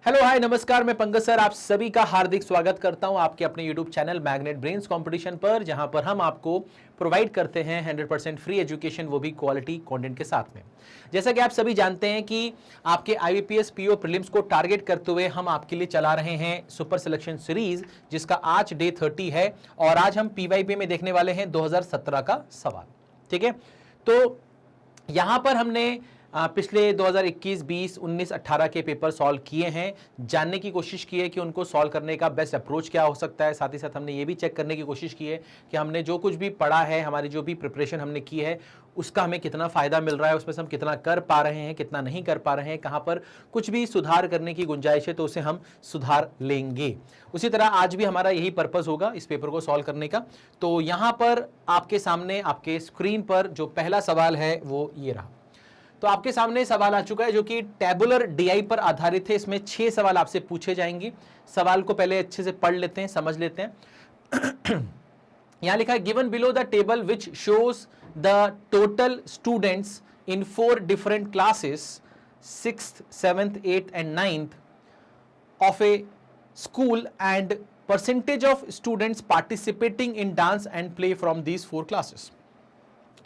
Hello hi नमस्कार, मैं Pankaj sir आप सभी का हार्दिक स्वागत करता हूं आपके अपने YouTube channel magnet brains competition पर, जहां पर हम आपको प्रोवाइड करते हैं 100% फ्री एजुकेशन, वो भी क्वालिटी कंटेंट के साथ में। जैसा कि आप सभी जानते हैं कि आपके आईबीपीएस पीओ प्रीलिम्स को टारगेट करते हुए हम आपके लिए चला रहे हैं सुपर सिलेक्शन सीरीज, जिसका आज डे 30 है और आज हम पीवाईबी में देखने वाले हैं 2017 का सवाल। ठीक है, तो यहां पर हमने पिछले 2021, 20, 19, 18 के पेपर सॉल्व किए हैं, जानने की कोशिश की है कि उनको सॉल्व करने का बेस्ट अप्रोच क्या हो सकता है। साथ ही साथ हमने ये भी चेक करने की कोशिश की है कि हमने जो कुछ भी पढ़ा है, हमारी जो भी प्रिपरेशन हमने की है, उसका हमें कितना फायदा मिल रहा है, उसमें से हम कितना कर पा रहे हैं, कितना नहीं कर पा रहे हैं, कहां पर कुछ भी सुधार करने की गुंजाइश है तो उसे हम सुधार लेंगे। उसी तरह आज भी हमारा यही पर्पस होगा इस पेपर को सॉल्व करने का। तो यहां पर आपके सामने आपके स्क्रीन पर जो पहला सवाल है वो ये रहा। तो आपके सामने सवाल आ चुका है जो कि टेबुलर डीआई पर आधारित है। इसमें 6 सवाल आपसे पूछे जाएंगे। सवाल को पहले अच्छे से पढ़ लेते हैं, समझ लेते हैं। यहां लिखा है given below the table which shows the total students in 4 different classes 6th, 7th, 8th and 9th of a school and percentage of students participating in dance and play from these 4 classes।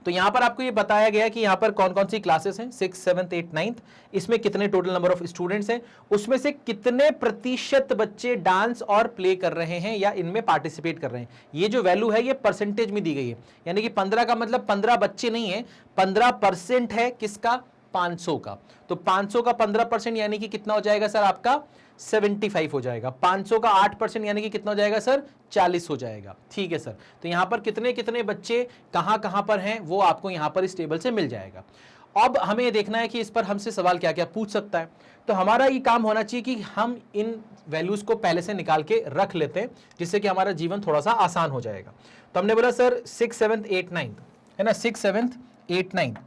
तो यहां पर आपको ये बताया गया कि यहां पर कौन कौन सी क्लासेस हैं, 6, 7, 8, 9, इसमें कितने टोटल नंबर ऑफ स्टूडेंट्स हैं, उसमें से कितने प्रतिशत बच्चे डांस और प्ले कर रहे हैं या इनमें पार्टिसिपेट कर रहे हैं। ये जो वैल्यू है ये परसेंटेज में दी गई है, यानी कि 15 का मतलब 15 बच्चे नहीं है, 15% है किसका, 500 का। तो 500 का 15% यानी कि कितना हो जाएगा सर आपका 75 हो जाएगा। 500 का 8% यानी कि कितना हो जाएगा सर 40 हो जाएगा। ठीक है सर, तो यहां पर कितने कितने बच्चे कहां कहां पर हैं वो आपको यहां पर इस टेबल से मिल जाएगा। अब हमें ये देखना है कि इस पर हमसे सवाल क्या क्या पूछ सकता है। तो हमारा ये काम होना चाहिए कि हम इन वैल्यूज को पहले से निकाल के रख लेते हैं, जिससे कि हमारा जीवन थोड़ा सा आसान हो जाएगा। तो हमने बोला सर 6, 7, 8, 9 है ना, 6, 7, 8, 9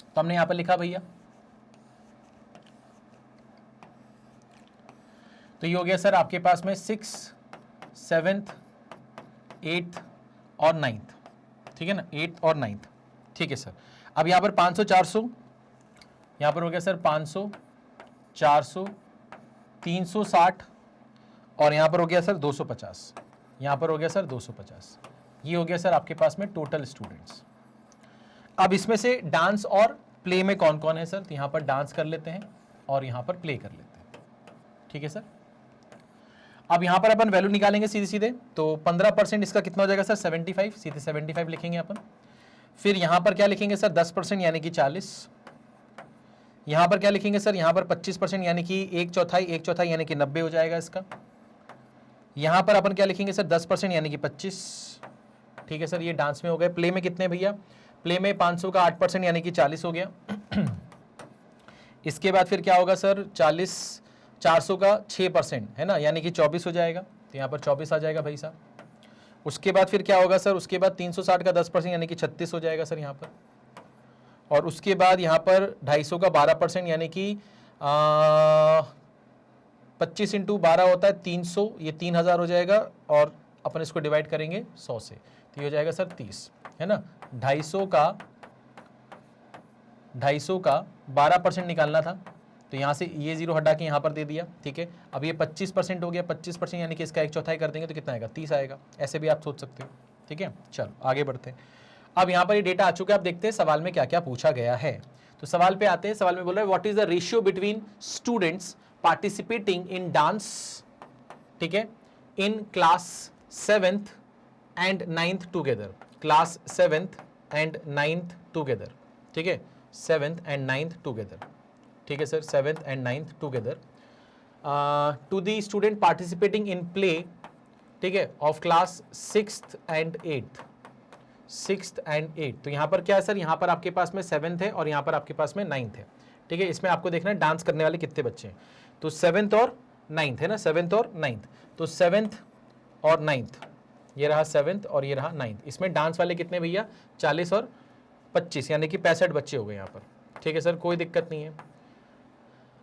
तो हमने यहां पर लिखा भैया, तो ये हो गया सर आपके पास में 6, 7th, 8th और 9th। ठीक है ना, 8th और 9th। ठीक है सर, अब यहां पर 500, 400, यहां पर हो गया सर 500, 400, 360 और यहां पर हो गया सर 250, यहां पर हो गया सर 250। ये हो गया सर आपके पास में टोटल स्टूडेंट्स। अब इसमें से डांस और प्ले में कौन कौन है सर, तो यहां पर डांस कर लेते हैं और यहां पर प्ले कर लेते हैं। ठीक है सर, अब यहां पर अपन वैल्यू निकालेंगे सीधे सीधे। तो 15% इसका कितना हो जाएगा सर 75, सीधे 75 लिखेंगे अपन। फिर यहां पर क्या लिखेंगे सर 10% यानी कि 40। यहां पर क्या लिखेंगे सर, यहां पर 25% यानी कि 1/4 यानी कि 90 हो जाएगा इसका। यहां पर अपन क्या लिखेंगे सर 10% यानी कि 25। ठीक है सर, ये डांस में हो गए। प्ले में कितने भैया, प्ले में 500 का 8% यानी कि 40 हो गया। इसके बाद फिर क्या होगा सर 40, 400 का 6% है ना, यानी कि 24 हो जाएगा। तो यहाँ पर 24 आ जाएगा भाई साहब। उसके बाद फिर क्या होगा सर, उसके बाद 360 का 10% यानी कि 36 हो जाएगा सर यहाँ पर। और उसके बाद यहाँ पर 250 का 12% यानी कि 25 × 12 होता है 300, ये 3000 हो जाएगा। और अपन इसको डिवाइड करेंगे 100 से, तो ये हो जाएगा सर 30 है ना। 250 का 12% निकालना था, तो यहाँ से ये 0 हटा के यहाँ पर दे दिया। ठीक है, अब ये 25% हो गया, 25% यानी कि इसका 1/4 कर देंगे तो कितना आएगा 30 आएगा। ऐसे भी आप सोच सकते हो। ठीक है, चलो आगे बढ़ते हैं। अब यहाँ पर ये डेटा आ चुका है, आप देखते हैं सवाल में क्या क्या पूछा गया है। तो सवाल पे आते हैं। सवाल में बोल रहा है what is the ratio between students participating in dance, ठीक है, in class 7th and 9th together, class 7th and 9th together. ठीक है, 7th and 9th टूगेदर। ठीक है sir, 7th and 9th together to the student participating in play, ठीक है, of class 6th and 8th, 6th and 8th। तो यहाँ पर क्या है सर, यहाँ पर आपके पास में 7th है और यहाँ पर आपके पास में 9th है। ठीक है, इसमें आपको देखना है डांस करने वाले कितने बच्चे हैं। तो 7th और 9th है ना, 7th और 9th। तो 7th और 9th, ये रहा 7th और ये रहा 9th। इसमें डांस वाले कितने भैया 40 और 25 यानी कि 65 बच्चे हो गए यहाँ पर। ठीक है सर, कोई दिक्कत नहीं है।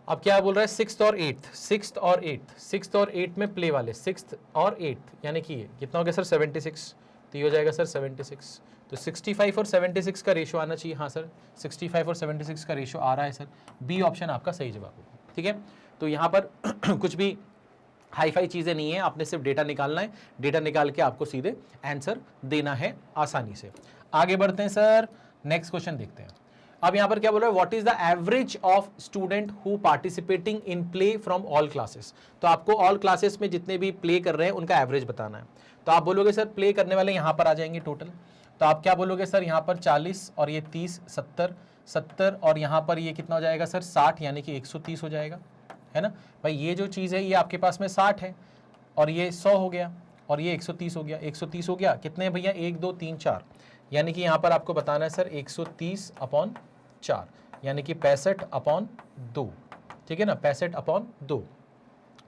अब क्या बोल रहा है 6th और 8th, 6th और 8th, 6th और 8th में प्ले वाले 6th और 8th यानी कि ये कितना हो गया सर 76, तो ये हो जाएगा सर 76। तो 65 और 76 का रेशो आना चाहिए। हाँ सर, 65 और 76 का रेशो आ रहा है सर। बी ऑप्शन आपका सही जवाब होगा। ठीक है, तो यहाँ पर कुछ भी हाई फाई चीज़ें नहीं है, आपने सिर्फ डेटा निकालना है, डेटा निकाल के आपको सीधे आंसर देना है आसानी से। आगे बढ़ते हैं सर, नेक्स्ट क्वेश्चन देखते हैं। अब यहाँ पर क्या बोल रहा है, what is the average of student who participating in play from all classes. तो आपको ऑल क्लासेस में जितने भी प्ले कर रहे हैं उनका एवरेज बताना है। तो आप बोलोगे सर प्ले करने वाले यहाँ पर आ जाएंगे टोटल, तो आप क्या बोलोगे सर, यहाँ पर 40 और ये 30, 70 और यहाँ पर ये कितना हो जाएगा सर 60, यानी कि 130 हो जाएगा, है ना भाई। ये जो चीज़ है ये आपके पास में 60 है और ये 100 हो गया और ये 130 हो गया। 130 हो गया, कितने भैया 1 2 3 4, यानी कि यहाँ पर आपको बताना है सर 130/4, यानी कि 65/2, ठीक है ना, 65/2,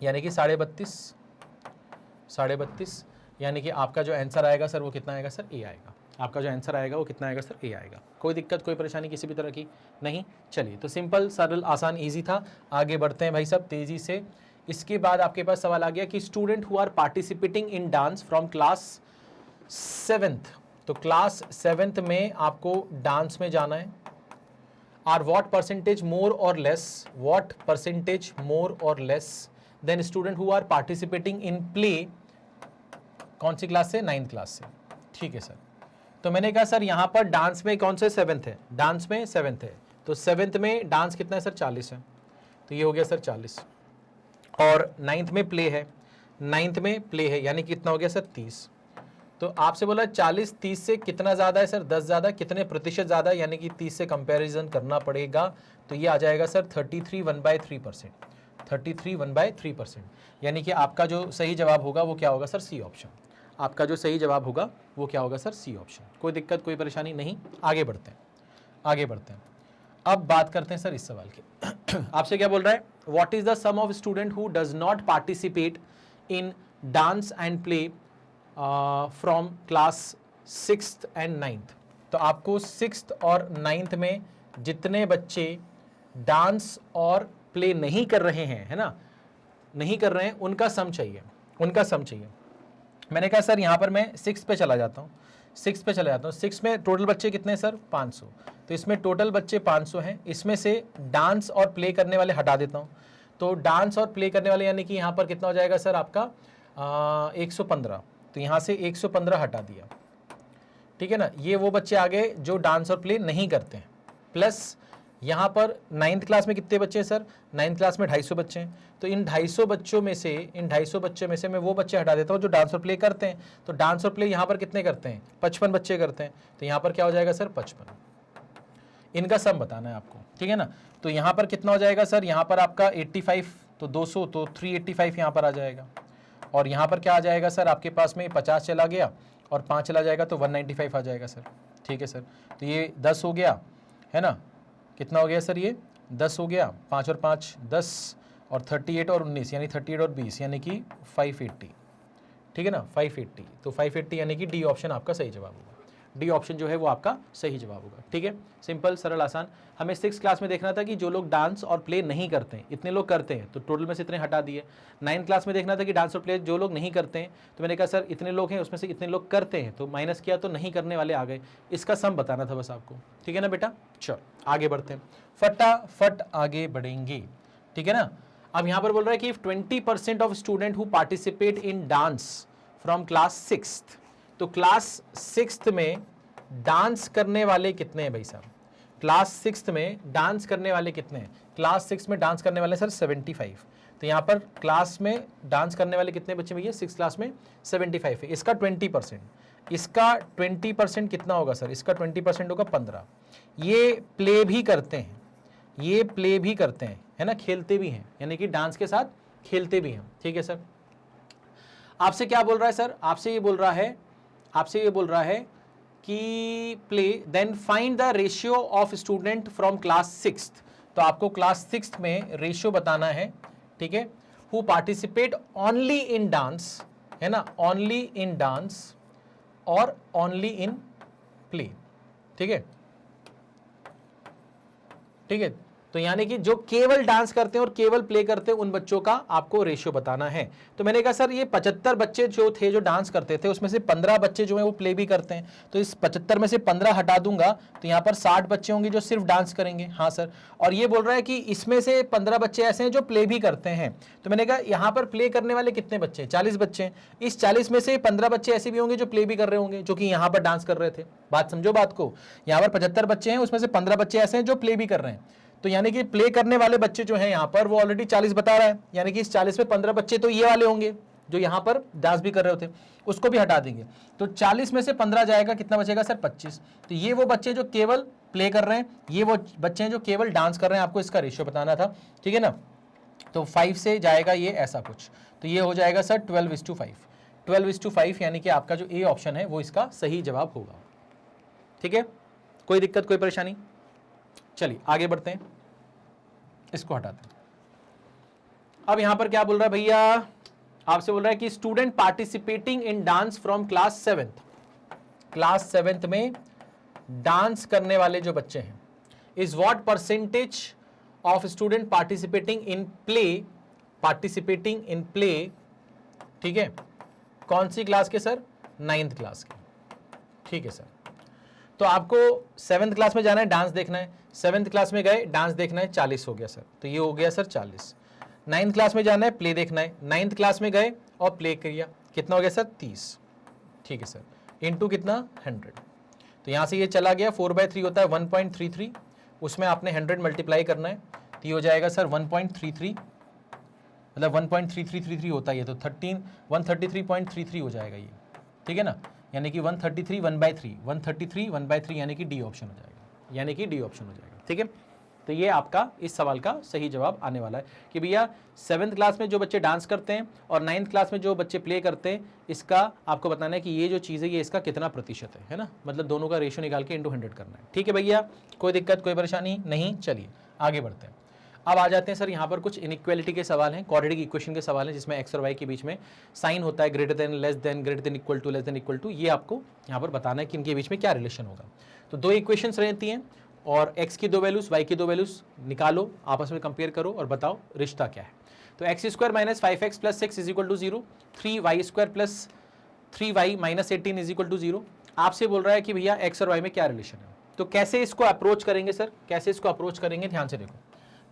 यानी कि 32.5, यानी कि आपका जो आंसर आएगा सर वो कितना आएगा सर, ए आएगा। आपका जो आंसर आएगा वो कितना आएगा सर, ए आएगा। कोई दिक्कत कोई परेशानी किसी भी तरह की नहीं। चलिए, तो सिंपल सरल आसान इजी था। आगे बढ़ते हैं भाई साहब तेजी से। इसके बाद आपके पास सवाल आ गया कि student who are participating in dance from class 7th, तो क्लास 7th में आपको डांस में जाना है। Are what percentage more or less, what percentage more or less than student who are participating in play, कौन सी क्लास से, 9th class से, ठीक है सर। तो मैंने कहा सर यहाँ पर डांस में कौन से 7th है, डांस में 7th है, तो 7th में डांस कितना है सर 40 है, तो ये हो गया सर 40। और 9th में प्ले है, 9th में प्ले है, यानी कितना हो गया सर 30। तो आपसे बोला 40 30 से कितना ज़्यादा है सर, 10 ज़्यादा, कितने प्रतिशत ज़्यादा, यानी कि 30 से कंपैरिजन करना पड़ेगा, तो ये आ जाएगा सर 33 1/3%, 33 1/3%, यानी कि आपका जो सही जवाब होगा वो क्या होगा सर, सी ऑप्शन। आपका जो सही जवाब होगा वो क्या होगा सर, सी ऑप्शन। कोई दिक्कत कोई परेशानी नहीं। आगे बढ़ते हैं, आगे बढ़ते हैं। अब बात करते हैं सर इस सवाल की। आपसे क्या बोल रहा है, what is the sum of student who does not participate in dance and play from class 6th and 9th। तो आपको 6th और 9th में जितने बच्चे डांस और प्ले नहीं कर रहे हैं, है ना, नहीं कर रहे हैं, उनका सम चाहिए, उनका सम चाहिए। मैंने कहा सर यहाँ पर मैं 6 पे चला जाता हूँ, 6 पे चला जाता हूँ। 6 में टोटल बच्चे कितने हैं सर, 500, तो इसमें टोटल बच्चे 500 हैं। इसमें से डांस और प्ले करने वाले हटा देता हूँ, तो डांस और प्ले करने वाले यानी कि यहाँ पर कितना हो जाएगा सर आपका 115, तो यहाँ से 115 हटा दिया, ठीक है ना। ये वो बच्चे आ गए जो डांस और प्ले नहीं करते हैं, प्लस यहाँ पर 9th क्लास में कितने बच्चे हैं सर, 9th क्लास में 250 बच्चे हैं, तो इन 250 बच्चों में से, इन 250 बच्चों में से मैं वो बच्चे हटा देता हूँ जो डांस और प्ले करते हैं। तो डांस और प्ले यहाँ पर कितने करते हैं, 55 बच्चे करते हैं, तो यहाँ पर क्या हो जाएगा सर 55। इनका सम बताना है आपको, ठीक है ना। तो यहाँ पर कितना हो जाएगा सर, यहाँ पर आपका 85, तो 200, तो 385 यहाँ पर आ जाएगा। और यहाँ पर क्या आ जाएगा सर, आपके पास में 50 चला गया और 5 चला जाएगा, तो 195 आ जाएगा सर, ठीक है सर। तो ये 10 हो गया, है ना, कितना हो गया सर, ये 10 हो गया, 5 और 5 10, और 38 और 19 यानी 38 और 20 यानी कि 580, ठीक है ना, 580। तो 580 यानी कि डी ऑप्शन आपका सही जवाब होगा। डी ऑप्शन जो है वो आपका सही जवाब होगा, ठीक है। सिंपल सरल आसान। हमें 6th क्लास में देखना था कि जो लोग डांस और प्ले नहीं करते हैं, इतने लोग करते हैं, तो टोटल में से इतने हटा दिए। 9th क्लास में देखना था कि डांस और प्ले जो लोग नहीं करते हैं, तो मैंने कहा सर इतने लोग हैं, उसमें से इतने लोग करते हैं, तो माइनस किया तो नहीं करने वाले आ गए। इसका सम बताना था बस आपको, ठीक है ना बेटा। चलो आगे बढ़ते हैं, फटाफट आगे बढ़ेंगे, ठीक है ना। अब यहाँ पर बोल रहा है कि 20% of student who participate in dance from class 6th, तो क्लास 6th में डांस करने वाले कितने हैं भाई साहब, क्लास 6th में डांस करने वाले कितने हैं, क्लास 6 में डांस करने वाले सर 75। तो यहाँ पर क्लास में डांस करने वाले कितने बच्चे भैया, 6th क्लास में 75 है। इसका 20%, इसका 20% कितना होगा सर, इसका 20% होगा 15। ये प्ले भी करते हैं, ये प्ले भी करते हैं, है ना, खेलते भी हैं, यानी कि डांस के साथ खेलते भी हैं, ठीक है सर। आपसे क्या बोल रहा है सर, आपसे ये बोल रहा है, आपसे ये बोल रहा है कि play then find the ratio of student from class 6th। तो आपको क्लास 6th में रेशियो बताना है, ठीक है, who participate only in dance, है ना, ओनली इन डांस और ओनली इन प्ले, ठीक है, ठीक है। तो यानी कि जो केवल डांस करते हैं और केवल प्ले करते हैं उन बच्चों का आपको रेशियो बताना है। तो मैंने कहा सर ये 75 बच्चे जो थे जो डांस करते थे उसमें से 15 बच्चे जो है वो प्ले भी करते हैं, तो इस 75 में से 15 हटा दूंगा तो यहाँ पर 60 बच्चे होंगे जो सिर्फ डांस करेंगे। हाँ सर, और ये बोल रहा है कि इसमें से 15 बच्चे ऐसे हैं जो प्ले भी करते हैं, तो मैंने कहा यहाँ पर प्ले करने वाले कितने बच्चे हैं, 40 बच्चे हैं। इस 40 में से 15 बच्चे ऐसे भी होंगे जो प्ले भी कर रहे होंगे, जो कि यहाँ पर डांस कर रहे थे। बात समझो बात को, यहाँ पर 75 बच्चे हैं, उसमें से 15 बच्चे ऐसे हैं जो प्ले भी कर रहे हैं, तो यानी कि प्ले करने वाले बच्चे जो हैं यहाँ पर वो ऑलरेडी 40 बता रहा है, यानी कि इस 40 में 15 बच्चे तो ये वाले होंगे जो यहाँ पर डांस भी कर रहे होते, उसको भी हटा देंगे। तो 40 में से 15 जाएगा, कितना बचेगा सर 25। तो ये वो बच्चे जो केवल प्ले कर रहे हैं, ये वो बच्चे हैं जो केवल डांस कर रहे हैं, आपको इसका रेशियो बताना था, ठीक है ना। तो 5 से जाएगा ये ऐसा कुछ, तो ये हो जाएगा सर 12:5, 12:5, यानी कि आपका जो ए ऑप्शन है वो इसका सही जवाब होगा। ठीक है, कोई दिक्कत कोई परेशानी? चलिए आगे बढ़ते हैं, इसको हटाते हैं। अब यहां पर क्या बोल रहा है भैया, आपसे बोल रहा है कि student participating in dance from class 7th, class 7th में डांस करने वाले जो बच्चे हैं, is what percentage of student participating in play, ठीक है, कौन सी क्लास के सर, 9th क्लास के, ठीक है सर। तो आपको 7th क्लास में जाना है, डांस देखना है, 7th क्लास में गए डांस देखना है, 40 हो गया सर, तो ये हो गया सर 40। 9th क्लास में जाना है, प्ले देखना है, 9th क्लास में गए और प्ले किया, कितना हो गया सर 30, ठीक है सर, इंटू कितना 100, तो यहाँ से ये चला गया, 4/3 होता है 1.33, उसमें आपने 100 मल्टीप्लाई करना है, तो ये हो जाएगा सर 1.33, मतलब 1.3333 होता है ये, तो 133.33 हो जाएगा ये, ठीक है ना, यानी कि 133 1/3, 133 1/3 यानी कि डी ऑप्शन हो जाएगा, यानी कि डी ऑप्शन हो जाएगा, ठीक है। तो ये आपका इस सवाल का सही जवाब आने वाला है कि भैया 7th क्लास में जो बच्चे डांस करते हैं और 9th क्लास में जो बच्चे प्ले करते हैं, इसका आपको बताना है कि ये जो चीज़ है ये इसका कितना प्रतिशत है ना, मतलब दोनों का रेशियो निकाल के इंटू 100 करना है, ठीक है भैया, कोई दिक्कत कोई परेशानी नहीं। चलिए आगे बढ़ते हैं। अब आ जाते हैं सर यहाँ पर कुछ इनइक्वालिटी के सवाल हैं, क्वाड्रेटिक इक्वेशन के सवाल हैं, जिसमें एक्स और वाई के बीच में साइन होता है, greater than, less than, greater than equal to, less than equal to, ये आपको यहाँ पर बताना है कि इनके बीच में क्या रिलेशन होगा। तो दो इक्वेशंस रहती हैं और एक्स की दो वैल्यूज, वाई की दो वैल्यूज निकालो, आपस में कंपेयर करो और बताओ रिश्ता क्या है। तो x² - 5x + 6 = 0, 3y² + 3y - 18 = 0। आपसे बोल रहा है कि भैया एक्स और वाई में क्या रिलेशन है, तो कैसे इसको अप्रोच करेंगे सर, कैसे इसको अप्रोच करेंगे, ध्यान से देखो।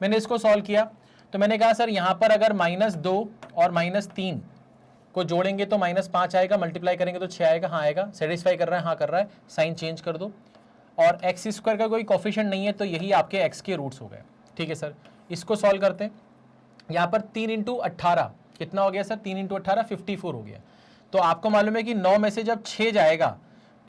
मैंने इसको सॉल्व किया तो मैंने कहा सर यहाँ पर अगर -2 और -3 को जोड़ेंगे तो -5 आएगा, मल्टीप्लाई करेंगे तो 6 आएगा, हाँ आएगा, सेटिस्फाई कर रहा है, हाँ कर रहा है, साइन चेंज कर दो। और x² का कोई कोफिशिएंट नहीं है तो यही आपके x के रूट्स हो गए, ठीक है सर। इसको सॉल्व करते हैं, यहाँ पर 3 × 18 कितना हो गया सर, 3 × 18 54 हो गया। तो आपको मालूम है कि 9 में से जब 6 जाएगा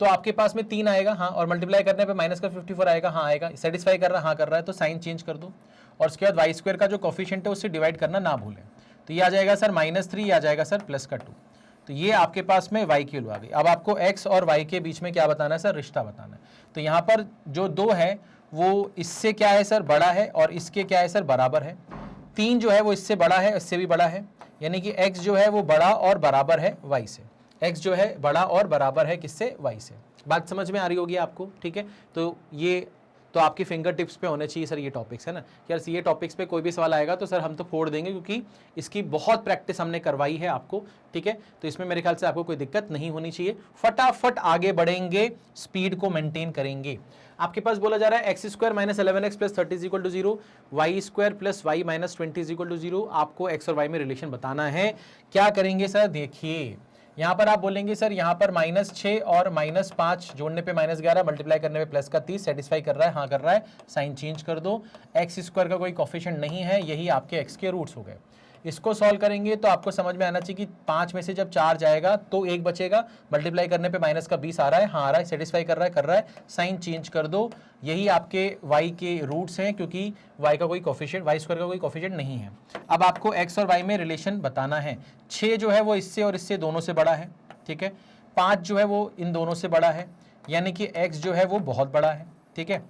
तो आपके पास में 3 आएगा, हाँ, और मल्टीप्लाई करने पे माइनस का 54 आएगा, हाँ आएगा, सेटिस्फाई कर रहा है, हाँ कर रहा है, तो साइन चेंज कर दो। और उसके बाद y² का जो कोफिशिएंट है उससे डिवाइड करना ना भूलें, तो ये आ जाएगा सर -3, ये आ जाएगा सर +2। तो ये आपके पास में y की वैल्यू आ गई। अब आपको x और y के बीच में क्या बताना है सर, रिश्ता बताना है। तो यहाँ पर जो 2 है वो इससे क्या है सर, बड़ा है, और इसके क्या है सर, बराबर है। 3 जो है वो इससे बड़ा है, इससे भी बड़ा है, यानी कि x जो है वो बड़ा और बराबर है y से, x जो है बड़ा और बराबर है किससे, y से। बात समझ में आ रही होगी आपको, ठीक है। तो ये तो आपकी फिंगर टिप्स पे होने चाहिए सर ये टॉपिक्स, है ना। यार ये टॉपिक्स पे कोई भी सवाल आएगा तो सर हम तो फोड़ देंगे, क्योंकि इसकी बहुत प्रैक्टिस हमने करवाई है आपको, ठीक है। तो इसमें मेरे ख्याल से आपको कोई दिक्कत नहीं होनी चाहिए, फटाफट आगे बढ़ेंगे, स्पीड को मेंटेन करेंगे। आपके पास बोला जा रहा है x² - 11x + 30 = 0, y² + y - 20 = 0। आपको x और y में रिलेशन बताना है। क्या करेंगे सर, देखिए यहाँ पर आप बोलेंगे सर यहाँ पर -6 और -5 जोड़ने पे -11, मल्टीप्लाई करने पे +30, सेटिस्फाई कर रहा है, हाँ कर रहा है, साइन चेंज कर दो। x² का कोई कोफिशिएंट नहीं है, यही आपके x के रूट्स हो गए। इसको सॉल्व करेंगे तो आपको समझ में आना चाहिए कि 5 में से जब 4 जाएगा तो 1 बचेगा, मल्टीप्लाई करने पे -20 आ रहा है, हाँ आ रहा है, सेटिस्फाई कर रहा है, कर रहा है, साइन चेंज कर दो। यही आपके y के रूट्स हैं, क्योंकि y का कोई कोफिशिएंट, y² का कोई कोफिशिएंट नहीं है। अब आपको x और y में रिलेशन बताना है। 6 जो है वो इससे और इससे दोनों से बड़ा है, ठीक है। 5 जो है वो इन दोनों से बड़ा है, यानी कि x जो है वो बहुत बड़ा है, ठीक है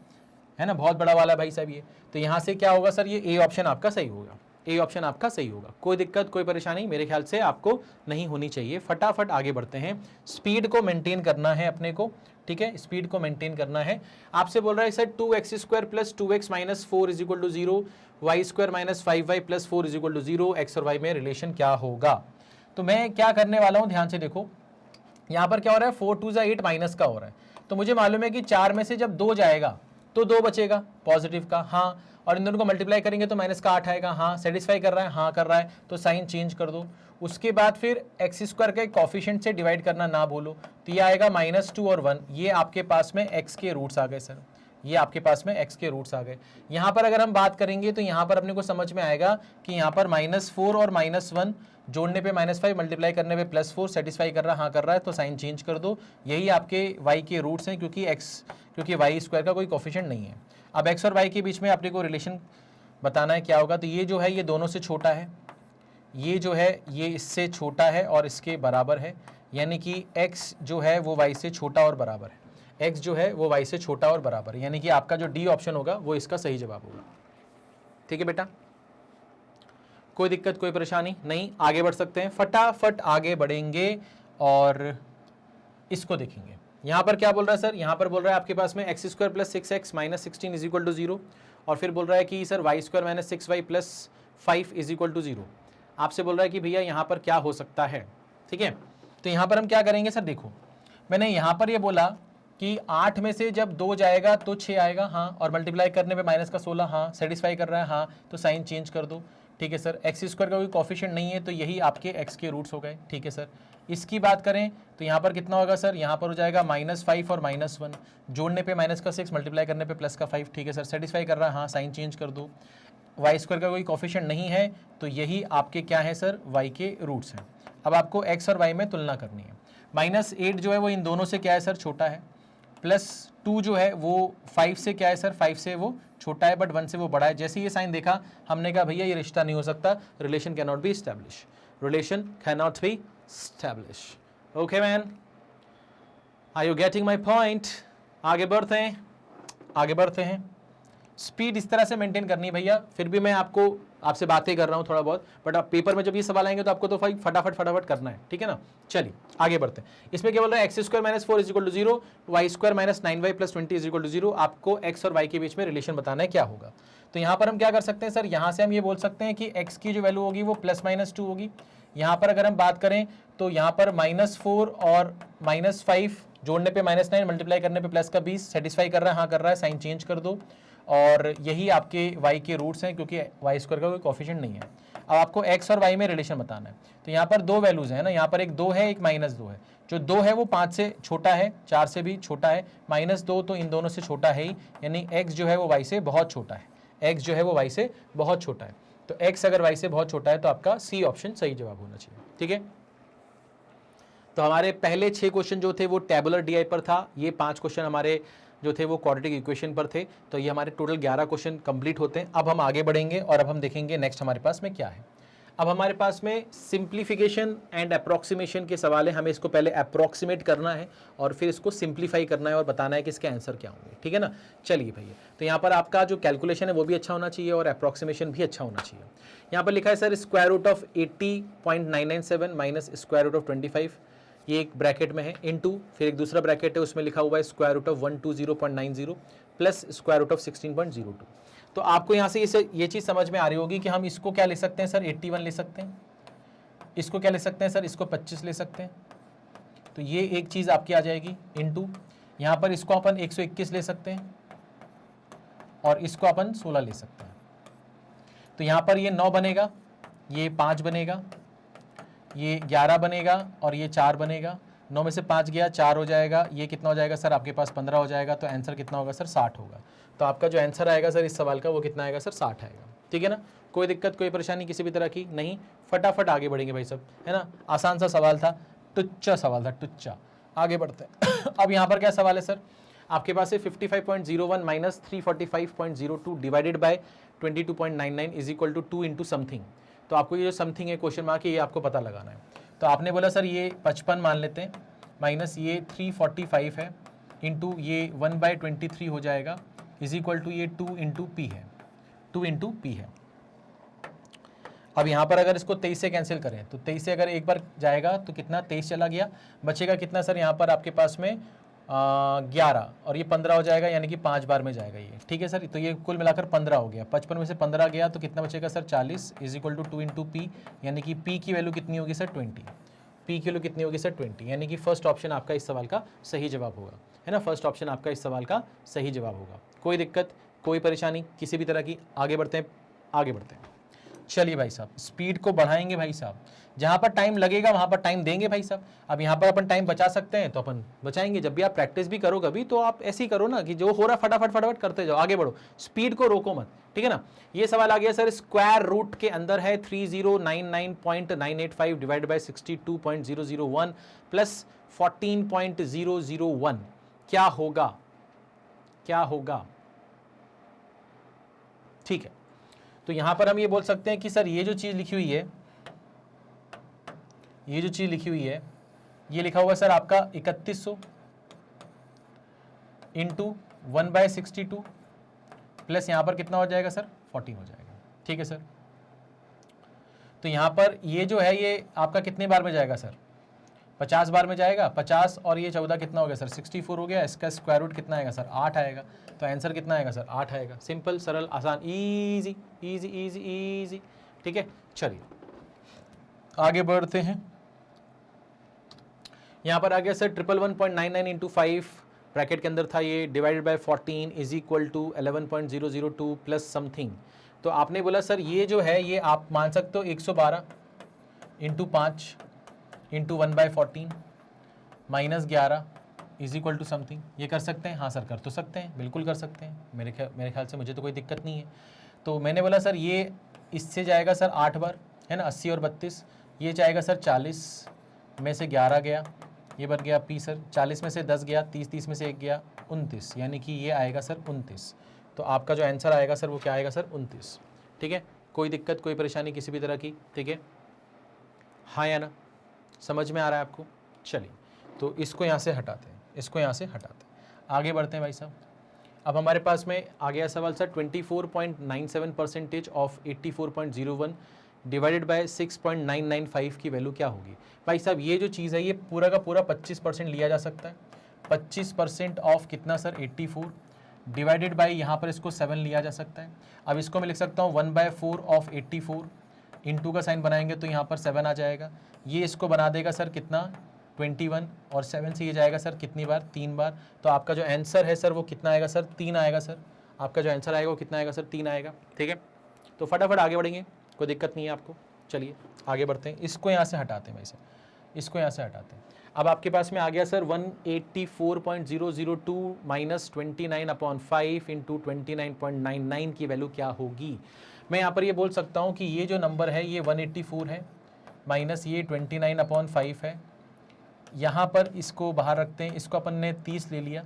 ना, बहुत बड़ा वाला भाई साहब ये। तो यहाँ से क्या होगा सर, ये ए ऑप्शन आपका सही होगा, ए ऑप्शन आपका सही होगा। कोई दिक्कत कोई परेशानी मेरे ख्याल से आपको नहीं होनी चाहिए। फटाफट आगे बढ़ते हैं। स्पीड को मेंटेन करना है अपने को, ठीक है, स्पीड को मेंटेन करना है। आपसे बोल रहा है sir 2x² plus 2x minus 4 is equal to 0, y² minus 5y plus 4 is equal to 0, X और वाई में रिलेशन क्या होगा। तो मैं क्या करने वाला हूं, ध्यान से देखो। यहां पर क्या हो रहा है, 4 2 8 माइनस का हो रहा है, तो मुझे मालूम है कि 4 में से जब 2 जाएगा तो 2 बचेगा पॉजिटिव का, हाँ, और इन दोनों को मल्टीप्लाई करेंगे तो माइनस का 8 आएगा, हाँ, सेटिस्फाई कर रहा है, हाँ कर रहा है, तो साइन चेंज कर दो। उसके बाद फिर x² के कॉफिशिएंट से डिवाइड करना ना भूलो, तो ये आएगा -2 और 1, ये आपके पास में x के रूट्स आ गए सर, ये आपके पास में x के रूट्स आ गए। यहाँ पर अगर हम बात करेंगे तो यहाँ पर अपने को समझ में आएगा कि यहाँ पर -4 और -1 जोड़ने पे -5, मल्टीप्लाई करने पे +4, सेटिस्फाई कर रहा है, हाँ कर रहा है, तो साइन चेंज कर दो। यही आपके y के रूट्स हैं, क्योंकि y² का कोई कोफिशिएंट नहीं है। अब x और y के बीच में अपने को रिलेशन बताना है क्या होगा। तो ये जो है ये दोनों से छोटा है, ये जो है ये इससे छोटा है और इसके बराबर है, यानी कि x जो है वो y से छोटा और बराबर है, x जो है वो y से छोटा और बराबर है, यानी कि आपका जो डी ऑप्शन होगा वो इसका सही जवाब होगा। ठीक है बेटा, कोई दिक्कत कोई परेशानी नहीं, आगे बढ़ सकते हैं। फटाफट आगे बढ़ेंगे और इसको देखेंगे। यहाँ पर क्या बोल रहा है सर, यहाँ पर बोल रहा है आपके पास में x² plus 6x minus 16 is equal to 0, और फिर बोल रहा है कि sir y² minus 6y plus 5 is equal to 0। आपसे बोल रहा है कि भैया यहाँ पर क्या हो सकता है, ठीक है। तो यहाँ पर हम क्या करेंगे सर, देखो मैंने यहाँ पर ये बोला कि 8 में से जब 2 जाएगा तो 6 आएगा, हाँ, और मल्टीप्लाई करने पे माइनस का 16, हाँ, सेटिस्फाई कर रहा है, हाँ, तो साइन चेंज कर दो। ठीक है सर, x² का कोई कॉफिशिएंट नहीं है तो यही आपके x के रूट्स हो गए। ठीक है सर, इसकी बात करें तो यहाँ पर कितना होगा सर, यहाँ पर हो जाएगा -5 और -1, जोड़ने पे माइनस का 6, मल्टीप्लाई करने पे प्लस का 5। ठीक है सर, सेटिस्फाई कर रहा है, हाँ, साइन चेंज कर दो। y² का कोई कॉफिशिएंट नहीं है तो यही आपके क्या है सर, y के रूट्स हैं। अब आपको x और y में तुलना करनी है। -8 जो है वो इन दोनों से क्या है सर, छोटा है, +2 जो है वो 5 से क्या है सर, 5 से वो छोटा है, बट 1 से वो बड़ा है। जैसे ये साइन देखा हमने कहा भैया ये रिश्ता नहीं हो सकता, relation can not be establish, relation can not be establish. Okay man, are you getting my point. आगे बढ़ते हैं, आगे बढ़ते हैं। स्पीड इस तरह से मेंटेन करनी है भैया, फिर भी मैं आपसे बातें कर रहा हूँ थोड़ा बहुत, बट आप पेपर में जब ये सवाल आएंगे तो आपको तो फटाफट करना है, ठीक है ना। चलिए आगे बढ़ते हैं। इसमें क्या बोल रहा है, x² minus 4 is equal to 0, y² minus 9y plus 20 is equal to 0। आपको x और y के बीच में रिलेशन बताना है क्या होगा। तो यहाँ पर हम क्या कर सकते हैं सर, यहाँ से हम ये बोल सकते हैं कि x की जो वैल्यू होगी वो +-2 होगी। यहाँ पर अगर हम बात करें तो यहाँ पर -4 और -5 जोड़ने पे -9, मल्टीप्लाई करने पे प्लस का 20, सेटिस्फाई कर रहा है, हाँ कर रहा है, साइन चेंज कर दो। और यही आपके y के रूट्स हैं, क्योंकि y² का कोई कोफिशिएंट नहीं है। अब आपको x और y में रिलेशन बताना है। तो यहाँ पर 2 वैल्यूज हैं ना, यहाँ पर एक 2 है, एक -2 है। जो 2 है वो 5 से छोटा है, 4 से भी छोटा है, -2 तो इन दोनों से छोटा है ही, यानी x जो है वो y से बहुत छोटा है, x जो है वो y से बहुत छोटा है। तो x अगर y से बहुत छोटा है तो आपका सी ऑप्शन सही जवाब होना चाहिए। ठीक है, तो हमारे पहले 6 क्वेश्चन जो थे वो टेबुलर DI पर था, ये 5 क्वेश्चन हमारे जो थे वो क्वाड्रेटिक इक्वेशन पर थे। तो ये हमारे टोटल 11 क्वेश्चन कंप्लीट होते हैं। अब हम आगे बढ़ेंगे और अब हम देखेंगे नेक्स्ट हमारे पास में क्या है। अब हमारे पास में सिंप्लीफिकेशन एंड अप्रॉक्सीमेशन के सवाल है। हमें इसको पहले अप्रॉक्सीमेट करना है और फिर इसको सिंप्लीफाई करना है और बताना है कि इसके आंसर क्या होंगे। ठीक है ना, चलिए भैया। तो यहाँ पर आपका जो कैलकुलेशन है वो भी अच्छा होना चाहिए और अप्रॉक्सीमेशन भी अच्छा होना चाहिए। यहाँ पर लिखा है sir square root of 80.997 minus square root of 25, ये एक ब्रैकेट में है, इनटू फिर एक दूसरा ब्रैकेट है उसमें लिखा हुआ है square root of 120.90 plus square root of 16.02। तो आपको यहाँ से ये चीज़ समझ में आ रही होगी कि हम इसको क्या ले सकते हैं सर, 81 ले सकते हैं, इसको क्या ले सकते हैं सर, इसको 25 ले सकते हैं। तो ये एक चीज़ आपकी आ जाएगी, इनटू यहाँ पर इसको अपन 121 ले सकते हैं और इसको अपन 16 ले सकते हैं। तो यहाँ पर ये 9 बनेगा, ये 5 बनेगा, ये 11 बनेगा और ये 4 बनेगा। 9 में से 5 गया, 4 हो जाएगा, ये कितना हो जाएगा सर आपके पास 15 हो जाएगा। तो आंसर कितना होगा सर, 60 होगा। तो आपका जो आंसर आएगा सर इस सवाल का वो कितना आएगा सर, 60 आएगा। ठीक है ना, कोई दिक्कत कोई परेशानी किसी भी तरह की नहीं, फटाफट आगे बढ़ेंगे भाई सब, है ना। आसान सा सवाल था, टुच्चा सवाल था, टुच्चा। आगे बढ़ते हैं। अब यहाँ पर क्या सवाल है सर, आपके पास है 55.01 minus 345.02 divided by 22.99 is equal to 2 into something. तो आपको ये जो समथिंग है क्वेश्चन मार्क है, ये आपको पता लगाना है। तो आपने बोला सर ये 55 मान लेते हैं, माइनस ये 345 है, इंटू ये 1/23 हो जाएगा, इज इक्वल टू ये 2 इंटू पी है, 2 इंटू पी है। अब यहाँ पर अगर इसको 23 से कैंसिल करें तो 23 से अगर एक बार जाएगा तो कितना, 23 चला गया, बचेगा कितना सर यहाँ पर आपके पास में 11 और ये 15 हो जाएगा, यानी कि 5 बार में जाएगा ये, ठीक है सर। तो ये कुल मिलाकर 15 हो गया, 55 में से 15 गया तो कितना बचेगा sir 40 is equal to 2 into P, यानी कि पी की वैल्यू कितनी होगी सर 20, पी की वैल्यू कितनी होगी सर 20, यानी कि फर्स्ट ऑप्शन आपका इस सवाल का सही जवाब होगा, है ना। फर्स्ट ऑप्शन आपका इस सवाल का सही जवाब होगा। कोई दिक्कत, कोई परेशानी किसी भी तरह की? आगे बढ़ते हैं, आगे बढ़ते हैं। चलिए भाई साहब, स्पीड को बढ़ाएंगे भाई साहब, जहां पर टाइम लगेगा वहां पर टाइम देंगे भाई साहब। अब यहां पर अपन टाइम बचा सकते हैं तो अपन बचाएंगे। जब भी आप प्रैक्टिस भी करो कभी तो आप ऐसे ही करो ना कि जो हो रहा फटाफट फटाफट करते जाओ, आगे बढ़ो, स्पीड को रोको मत, ठीक है ना। ये सवाल आ गया सर, स्क्वायर रूट के अंदर है 3099.985 डिवाइडेड बाय 62.001 प्लस 14.001, क्या होगा, क्या होगा? ठीक है, तो यहां पर हम ये बोल सकते हैं कि सर ये जो चीज लिखी हुई है, ये जो चीज लिखी हुई है, ये लिखा हुआ सर आपका 3100 इंटू 1/62 प्लस यहां पर कितना हो जाएगा सर 14 हो जाएगा, ठीक है सर। तो यहां पर ये जो है ये आपका कितने बार में जाएगा सर, 50 बार में जाएगा, 50 और ये 14 कितना हो गया सर 64 हो गया, इसका स्क्वायर रूट कितना आएगा सर 8 आएगा, तो आंसर कितना आएगा सर 8 आएगा। सिंपल, सरल, आसान, इजी इजी इजी इजी, ठीक है। चलिए आगे बढ़ते हैं। यहां पर आ गया सर 111.99 इंटू 5 ब्रैकेट के अंदर था ये, divided by 14 is equal to 11.002 plus something. तो आपने बोला सर ये जो है ये आप मान सकते हो 112 into 5 into 1/14 minus 11 is equal to something, ये कर सकते हैं? हाँ सर कर तो सकते हैं, बिल्कुल कर सकते हैं, मेरे ख्याल से मुझे तो कोई दिक्कत नहीं है। तो मैंने बोला सर ये इससे जाएगा सर 8 बार, है ना, 80 और 32, ये जाएगा सर 40 में से 11 गया, ये बन गया पी सर, 40 में से 10 गया, 30 में से 1 गया 29, यानी कि ये आएगा सर 29। तो आपका जो आंसर आएगा सर वो क्या आएगा सर 29, ठीक है। कोई दिक्कत, कोई परेशानी किसी भी तरह की? ठीक है, हाँ या ना, समझ में आ रहा है आपको? चलिए तो इसको यहाँ से हटाते हैं, इसको यहाँ से हटाते हैं, आगे बढ़ते हैं भाई साहब। अब हमारे पास में आ गया सवाल सर 24.97% ऑफ 84.01 डिवाइडेड बाय 6.995 की वैल्यू क्या होगी? भाई साहब ये जो चीज़ है ये पूरा का पूरा 25% लिया जा सकता है। 25% ऑफ कितना सर 84 डिवाइडेड बाय यहाँ पर इसको 7 लिया जा सकता है। अब इसको मैं लिख सकता हूँ 1/4 ऑफ 84, इंटू का साइन बनाएंगे तो यहाँ पर 7 आ जाएगा, ये इसको बना देगा सर कितना 21 और 7 से ये जाएगा सर कितनी बार 3 बार। तो आपका जो आंसर है सर वो कितना आएगा सर 3 आएगा सर, आपका जो आंसर आएगा वो कितना आएगा सर 3 आएगा, ठीक है। तो फटाफट आगे बढ़ेंगे, कोई दिक्कत नहीं है आपको। चलिए आगे बढ़ते हैं, इसको यहाँ से हटाते हैं भाई सर, इसको यहाँ से हटाते हैं। अब आपके पास में आ गया सर 184.002 माइनस 29/5 इंटू 29.99 की वैल्यू क्या होगी? मैं यहाँ पर ये बोल सकता हूँ कि ये जो नंबर है ये 184 है माइनस ये 29/5 है, यहाँ पर इसको बाहर रखते हैं, इसको अपन ने 30 ले लिया।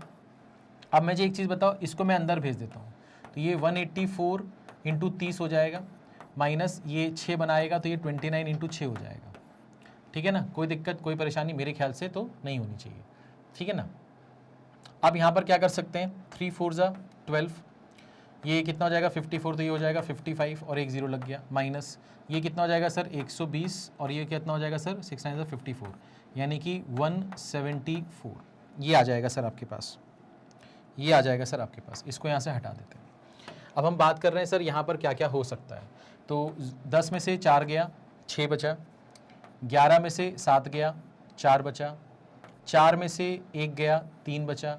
अब मुझे एक चीज़ बताओ, इसको मैं अंदर भेज देता हूँ, तो ये 184 इंटू 30 हो जाएगा, माइनस ये 6 बनाएगा तो ये 29 इंटू 6 हो जाएगा, ठीक है ना। कोई दिक्कत, कोई परेशानी मेरे ख्याल से तो नहीं होनी चाहिए, ठीक है ना। अब यहाँ पर क्या कर सकते हैं, 3 4 ज़ा 12, ये कितना हो जाएगा 54, तो ये हो जाएगा 55 और 1 0 लग गया, माइनस ये कितना हो जाएगा सर 120 और ये कितना हो जाएगा सर 6 9 54, यानी कि 174 ये आ जाएगा सर आपके पास, ये आ जाएगा सर आपके पास। इसको यहाँ से हटा देते हैं। अब हम बात कर रहे हैं सर यहाँ पर क्या क्या हो सकता है। तो 10 में से 4 गया 6 बचा, 11 में से 7 गया 4 बचा, 4 में से 1 गया 3 बचा,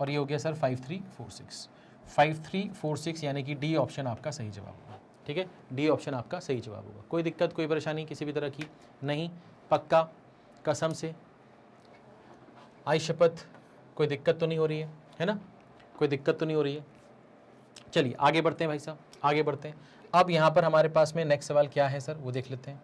और ये हो गया सर 5346, 5346 यानी कि डी ऑप्शन आपका सही जवाब होगा, ठीक है। डी ऑप्शन आपका सही जवाब होगा। कोई दिक्कत, कोई परेशानी किसी भी तरह की नहीं? पक्का, कसम से, आई शपथ, कोई दिक्कत तो नहीं हो रही है ना, कोई दिक्कत तो नहीं हो रही है। चलिए आगे बढ़ते हैं भाई साहब, आगे बढ़ते हैं। अब यहाँ पर हमारे पास में नेक्स्ट सवाल क्या है सर वो देख लेते हैं।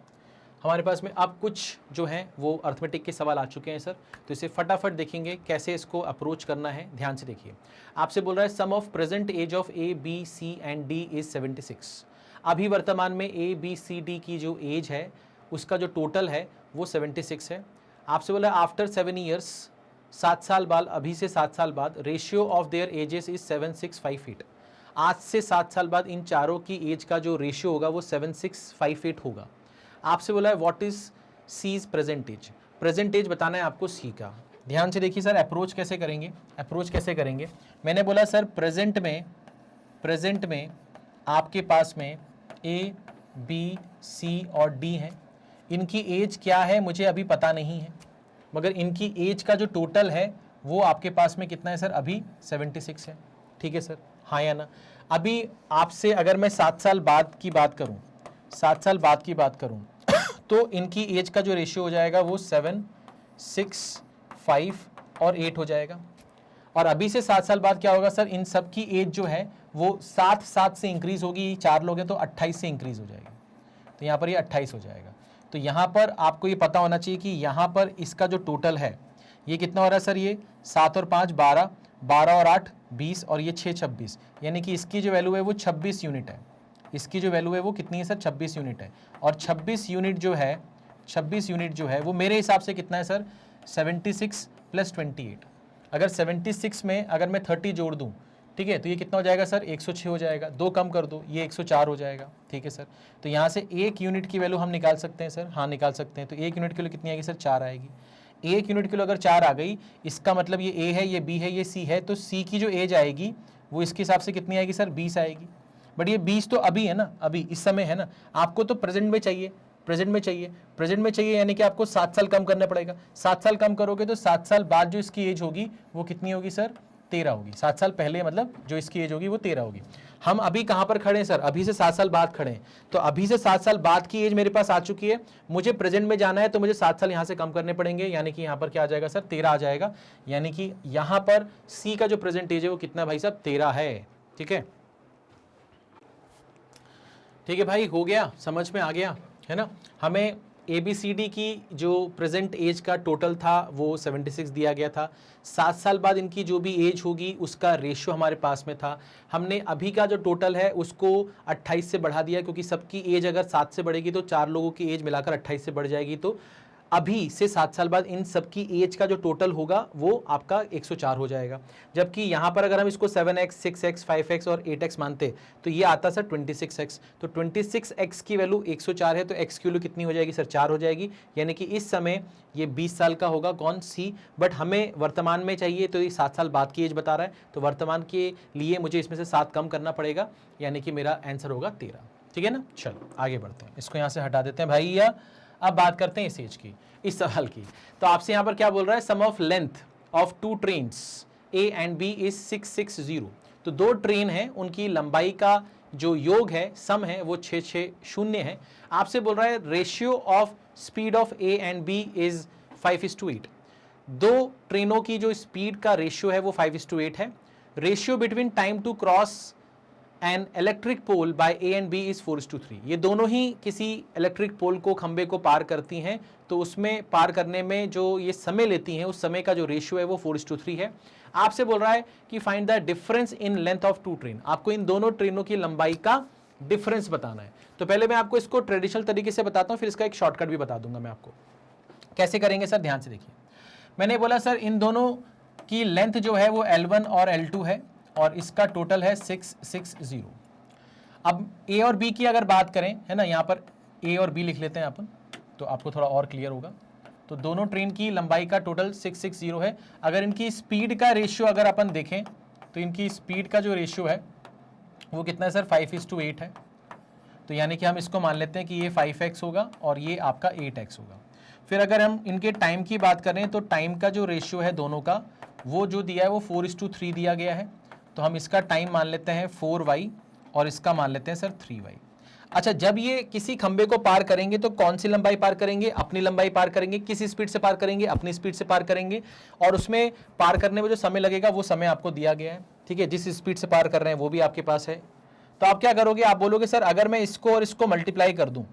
हमारे पास में अब कुछ जो हैं वो अर्थमेटिक के सवाल आ चुके हैं सर, तो इसे फटाफट देखेंगे कैसे इसको अप्रोच करना है। ध्यान से देखिए, आपसे बोल रहा है sum of present age of A B C and D is 76। अभी वर्तमान में ए बी सी डी की जो एज है उसका जो टोटल है वो 76 है। आपसे बोला आफ्टर 7 ईयर्स, 7 साल बाद, अभी से 7 साल बाद ratio of their edges is 765 feet. आज से 7 साल बाद इन चारों की एज का जो रेशियो होगा वो 7658 होगा। आपसे बोला है what is C's present age, present age बताना है आपको सी का। ध्यान से देखिए सर, अप्रोच कैसे करेंगे, अप्रोच कैसे करेंगे। मैंने बोला सर प्रेजेंट में आपके पास में ए बी सी और डी है, इनकी एज क्या है मुझे अभी पता नहीं है, मगर इनकी एज का जो टोटल है वो आपके पास में कितना है सर, अभी 76 है। ठीक है सर, हाँ या ना। अभी आपसे अगर मैं 7 साल बाद की बात करूं, 7 साल बाद की बात करूं तो इनकी एज का जो रेशियो हो जाएगा वो 7, 6, 5 और 8 हो जाएगा। और अभी से 7 साल बाद क्या होगा सर, इन सब की एज जो है वो 7 से इंक्रीज होगी, 4 लोग हैं तो 28 से इंक्रीज हो जाएगी, तो यहाँ पर ये 28 हो जाएगा। तो यहाँ पर आपको ये पता होना चाहिए कि यहाँ पर इसका जो टोटल है ये कितना हो रहा है सर, ये 7 और 5 12, 12 और 8 20 और ये 6 26, यानी कि इसकी जो वैल्यू है वो 26 यूनिट है। इसकी जो वैल्यू है वो कितनी है सर, 26 यूनिट है। और 26 यूनिट जो है, 26 यूनिट जो है वो मेरे हिसाब से कितना है सर, 76 + 28। अगर 76 में अगर मैं 30 जोड़ दूं, ठीक है, तो ये कितना हो जाएगा सर, 106 हो जाएगा। 2 कम कर दो, ये 104 हो जाएगा। ठीक है सर, तो यहाँ से 1 यूनिट की वैल्यू हम निकाल सकते हैं सर, हाँ निकाल सकते हैं। तो 1 यूनिट के लिए कितनी आएगी सर, 4 आएगी। 1 यूनिट के लिए अगर 4 आ गई, इसका मतलब ये ए है, ये बी है, ये सी है, तो सी की जो एज आएगी वो इसके हिसाब से कितनी आएगी सर, 20 आएगी। बट ये 20 तो अभी है ना, अभी इस समय है ना, आपको तो प्रेजेंट में चाहिए, प्रेजेंट में चाहिए, प्रेजेंट में चाहिए, यानी कि आपको 7 साल कम करना पड़ेगा। 7 साल कम करोगे तो 7 साल बाद जो इसकी एज होगी वो कितनी होगी सर, 13 होगी। 7 साल पहले मतलब जो इसकी एज होगी वो 13 होगी। हम अभी कहाँ पर खड़े हैं सर, अभी से 7 साल बाद खड़े हैं। तो अभी से 7 साल बाद की एज मेरे पास आ चुकी है, मुझे प्रेजेंट में जाना है तो मुझे 7 साल यहाँ से कम करने पड़ेंगे, यानी कि यहाँ पर क्या आ जाएगा सर, 13 आ जाएगा। यानी कि यहाँ पर सी का जो प्रेजेंट एज है वो कितना भाई साहब, 13 है। ठीक है, ठीक है भाई, हो गया, समझ में आ गया है ना। हमें ABCD की जो प्रेजेंट एज का टोटल था वो 76 दिया गया था। 7 साल बाद इनकी जो भी एज होगी उसका रेशियो हमारे पास में था। हमने अभी का जो टोटल है उसको 28 से बढ़ा दिया, क्योंकि सबकी एज अगर 7 से बढ़ेगी तो 4 लोगों की एज मिलाकर 28 से बढ़ जाएगी। तो अभी से 7 साल बाद इन सबकी एज का जो टोटल होगा वो आपका 104 हो जाएगा। जबकि यहाँ पर अगर हम इसको 7x, 6x, 5x और 8x मानते तो ये आता सर 26x। तो 26x की वैल्यू 104 है, तो x की वैल्यू कितनी हो जाएगी सर, 4 हो जाएगी। यानी कि इस समय ये 20 साल का होगा, कौन, सी। बट हमें वर्तमान में चाहिए तो ये 7 साल बाद की एज बता रहा है, तो वर्तमान के लिए मुझे इसमें से 7 कम करना पड़ेगा, यानी कि मेरा आंसर होगा 13। ठीक है ना, चलो आगे बढ़ते हैं, इसको यहाँ से हटा देते हैं भाई। या अब बात करते हैं इस एज की, इस सवाल की। तो आपसे यहाँ पर क्या बोल रहा है, sum of length of 2 trains A and B is 660। तो 2 ट्रेन हैं, उनकी लंबाई का जो योग है, सम है, वो 660 है। आपसे बोल रहा है ratio of speed of A and B is 5:8। 2 ट्रेनों की जो स्पीड का रेशियो है वो 5:8 है। Ratio between time to cross an electric pole by A and B is 4:3। ये दोनों ही किसी इलेक्ट्रिक पोल को, खंबे को पार करती हैं, तो उसमें पार करने में जो ये समय लेती हैं उस समय का जो रेशियो है वो 4:3 है। आपसे बोल रहा है कि find the difference in length of 2 train. आपको इन दोनों ट्रेनों की लंबाई का डिफरेंस बताना है। तो पहले मैं आपको इसको ट्रेडिशनल तरीके से बताता हूँ, फिर इसका एक शॉर्टकट भी बता दूंगा मैं आपको। कैसे करेंगे सर, ध्यान से देखिए। मैंने बोला सर इन दोनों की लेंथ जो है वो L1 और L2 है, और इसका टोटल है 660। अब A और B की अगर बात करें, है ना, यहाँ पर A और B लिख लेते हैं अपन, तो आपको थोड़ा और क्लियर होगा। तो दोनों ट्रेन की लंबाई का टोटल 660 है। अगर इनकी स्पीड का रेशियो अगर अपन देखें तो इनकी स्पीड का जो रेशियो है वो कितना है सर, 5:8 है। तो यानी कि हम इसको मान लेते हैं कि ये 5x होगा और ये आपका 8x होगा। फिर अगर हम इनके टाइम की बात करें तो टाइम का जो रेशियो है दोनों का, वो जो दिया है वो 4:3 दिया गया है। तो हम इसका टाइम मान लेते हैं 4y और इसका मान लेते हैं सर 3y। अच्छा, जब ये किसी खंबे को पार करेंगे तो कौन सी लंबाई पार करेंगे, अपनी लंबाई पार करेंगे। किस स्पीड से पार करेंगे, अपनी स्पीड से पार करेंगे। और उसमें पार करने में जो समय लगेगा वो समय आपको दिया गया है। ठीक है, जिस स्पीड से पार कर रहे हैं वो भी आपके पास है। तो आप क्या करोगे, आप बोलोगे सर अगर मैं इसको और इसको मल्टीप्लाई कर दूं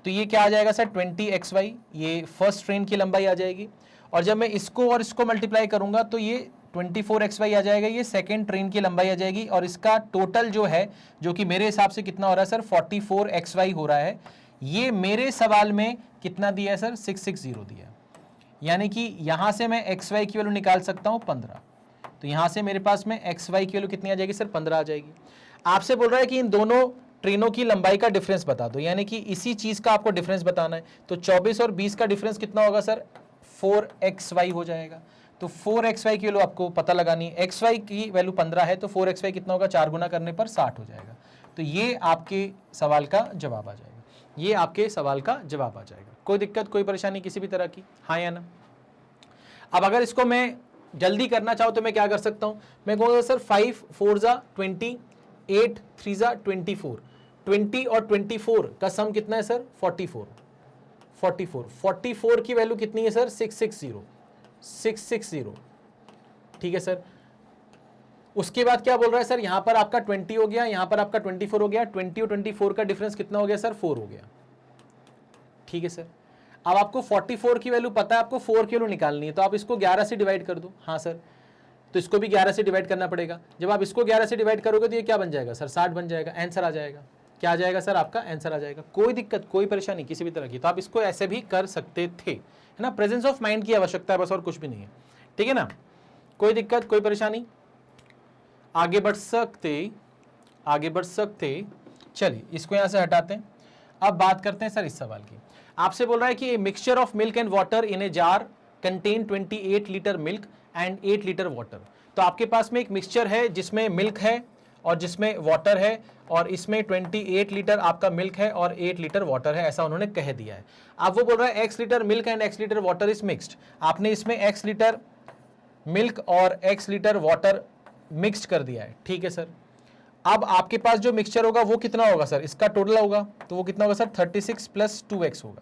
तो ये क्या आ जाएगा सर, 20xy, ये फर्स्ट ट्रेन की लंबाई आ जाएगी। और जब मैं इसको और इसको मल्टीप्लाई करूंगा तो ये 24xy आ जाएगा, ये सेकेंड ट्रेन की लंबाई आ जाएगी। और इसका टोटल जो है, जो कि मेरे हिसाब से कितना हो रहा है सर, 44xy हो रहा है। ये मेरे सवाल में कितना दिया है सर, 660 दिया है। यानी कि यहां से मैं xy की वैल्यू निकाल सकता हूं 15। तो यहां से मेरे पास में xy की वैल्यू कितनी आ जाएगी सर, 15 आ जाएगी। आपसे बोल रहा है कि इन दोनों ट्रेनों की लंबाई का डिफरेंस बता दो, यानी कि इसी चीज का आपको डिफरेंस बताना है। तो 24 और 20 का डिफरेंस कितना होगा सर? 4xy हो जाएगा। तो 4xy की वैल्यू आपको पता लगानी है। xy की वैल्यू 15 है, तो 4xy कितना होगा? 4 गुना करने पर 60 हो जाएगा। तो ये आपके सवाल का जवाब आ जाएगा, ये आपके सवाल का जवाब आ जाएगा। कोई दिक्कत, कोई परेशानी किसी भी तरह की, हाँ या ना? अब अगर इसको मैं जल्दी करना चाहूँ तो मैं क्या कर सकता हूँ? मैं कहूँगा सर 5 4 जा 20, 8 3 जा 24, 20 और 24 का सम कितना है सर? 44। 44 की वैल्यू कितनी है सर? 660। ठीक है सर। उसके बाद क्या बोल रहा है सर? यहां पर आपका 20 हो गया, यहां पर आपका 24 हो गया। 20 और 24 का डिफरेंस कितना हो गया सर? 4 हो गया। ठीक है सर। अब आपको 44 की वैल्यू पता है, आपको 4 की वैल्यू निकालनी है, तो आप इसको 11 से डिवाइड कर दो। हाँ सर, तो इसको भी 11 से डिवाइड करना पड़ेगा। जब आप इसको 11 से डिवाइड करोगे तो ये क्या बन जाएगा सर? 60 बन जाएगा। आंसर आ जाएगा। क्या आ जाएगा सर? आपका आंसर आ जाएगा। कोई दिक्कत, कोई परेशानी किसी भी तरह की, तो आप इसको ऐसे भी कर सकते थे, है ना? प्रेजेंस ऑफ माइंड की आवश्यकता है बस, और कुछ भी नहीं है। ठीक है ना? कोई दिक्कत, कोई परेशानी? आगे बढ़ सकते, आगे बढ़ सकते। चलिए इसको यहां से हटाते हैं। अब बात करते हैं सर इस सवाल की। आपसे बोल रहा है कि mixture of milk and water in a jar contain 28 litre milk and 8 litre water. तो आपके पास में एक मिक्सचर है जिसमें मिल्क है और जिसमें वाटर है, और इसमें 28 लीटर आपका मिल्क है और 8 लीटर वाटर है, ऐसा उन्होंने कह दिया है। अब वो बोल रहा है x litre milk and x litre water is mixed. आपने इसमें x लीटर मिल्क और x लीटर वाटर मिक्स कर दिया है। ठीक है सर। अब आपके पास जो मिक्सचर होगा वो कितना होगा सर? इसका टोटल होगा, तो वो कितना होगा सर? 36 प्लस 2x होगा।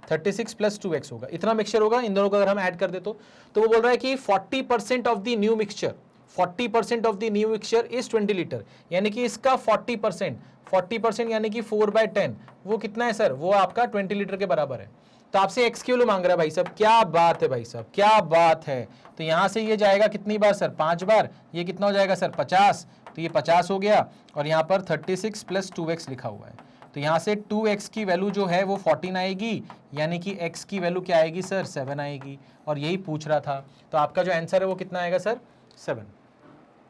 36 प्लस 2x होगा, इतना मिक्सचर होगा। इन दोनों को अगर हम ऐड कर दे तो वो बोल रहा है कि 40% of the new mixture, 40% of the new mixture is 20 litre, यानी कि इसका 40% यानी कि 4/10 वो कितना है सर? वो आपका 20 लीटर के बराबर है। तो आपसे x की वैल्यू मांग रहा है भाई साहब। क्या बात है भाई साहब, क्या बात है। तो यहां से ये जाएगा कितनी बार सर? 5 बार। ये कितना हो जाएगा सर? 50। तो ये 50 हो गया, और यहाँ पर 36 प्लस 2x लिखा हुआ है। तो यहाँ से 2x की वैल्यू जो है वो 14 आएगी, यानी कि x की वैल्यू क्या आएगी सर? 7 आएगी। और यही पूछ रहा था। तो आपका जो आंसर है वो कितना आएगा सर? 7।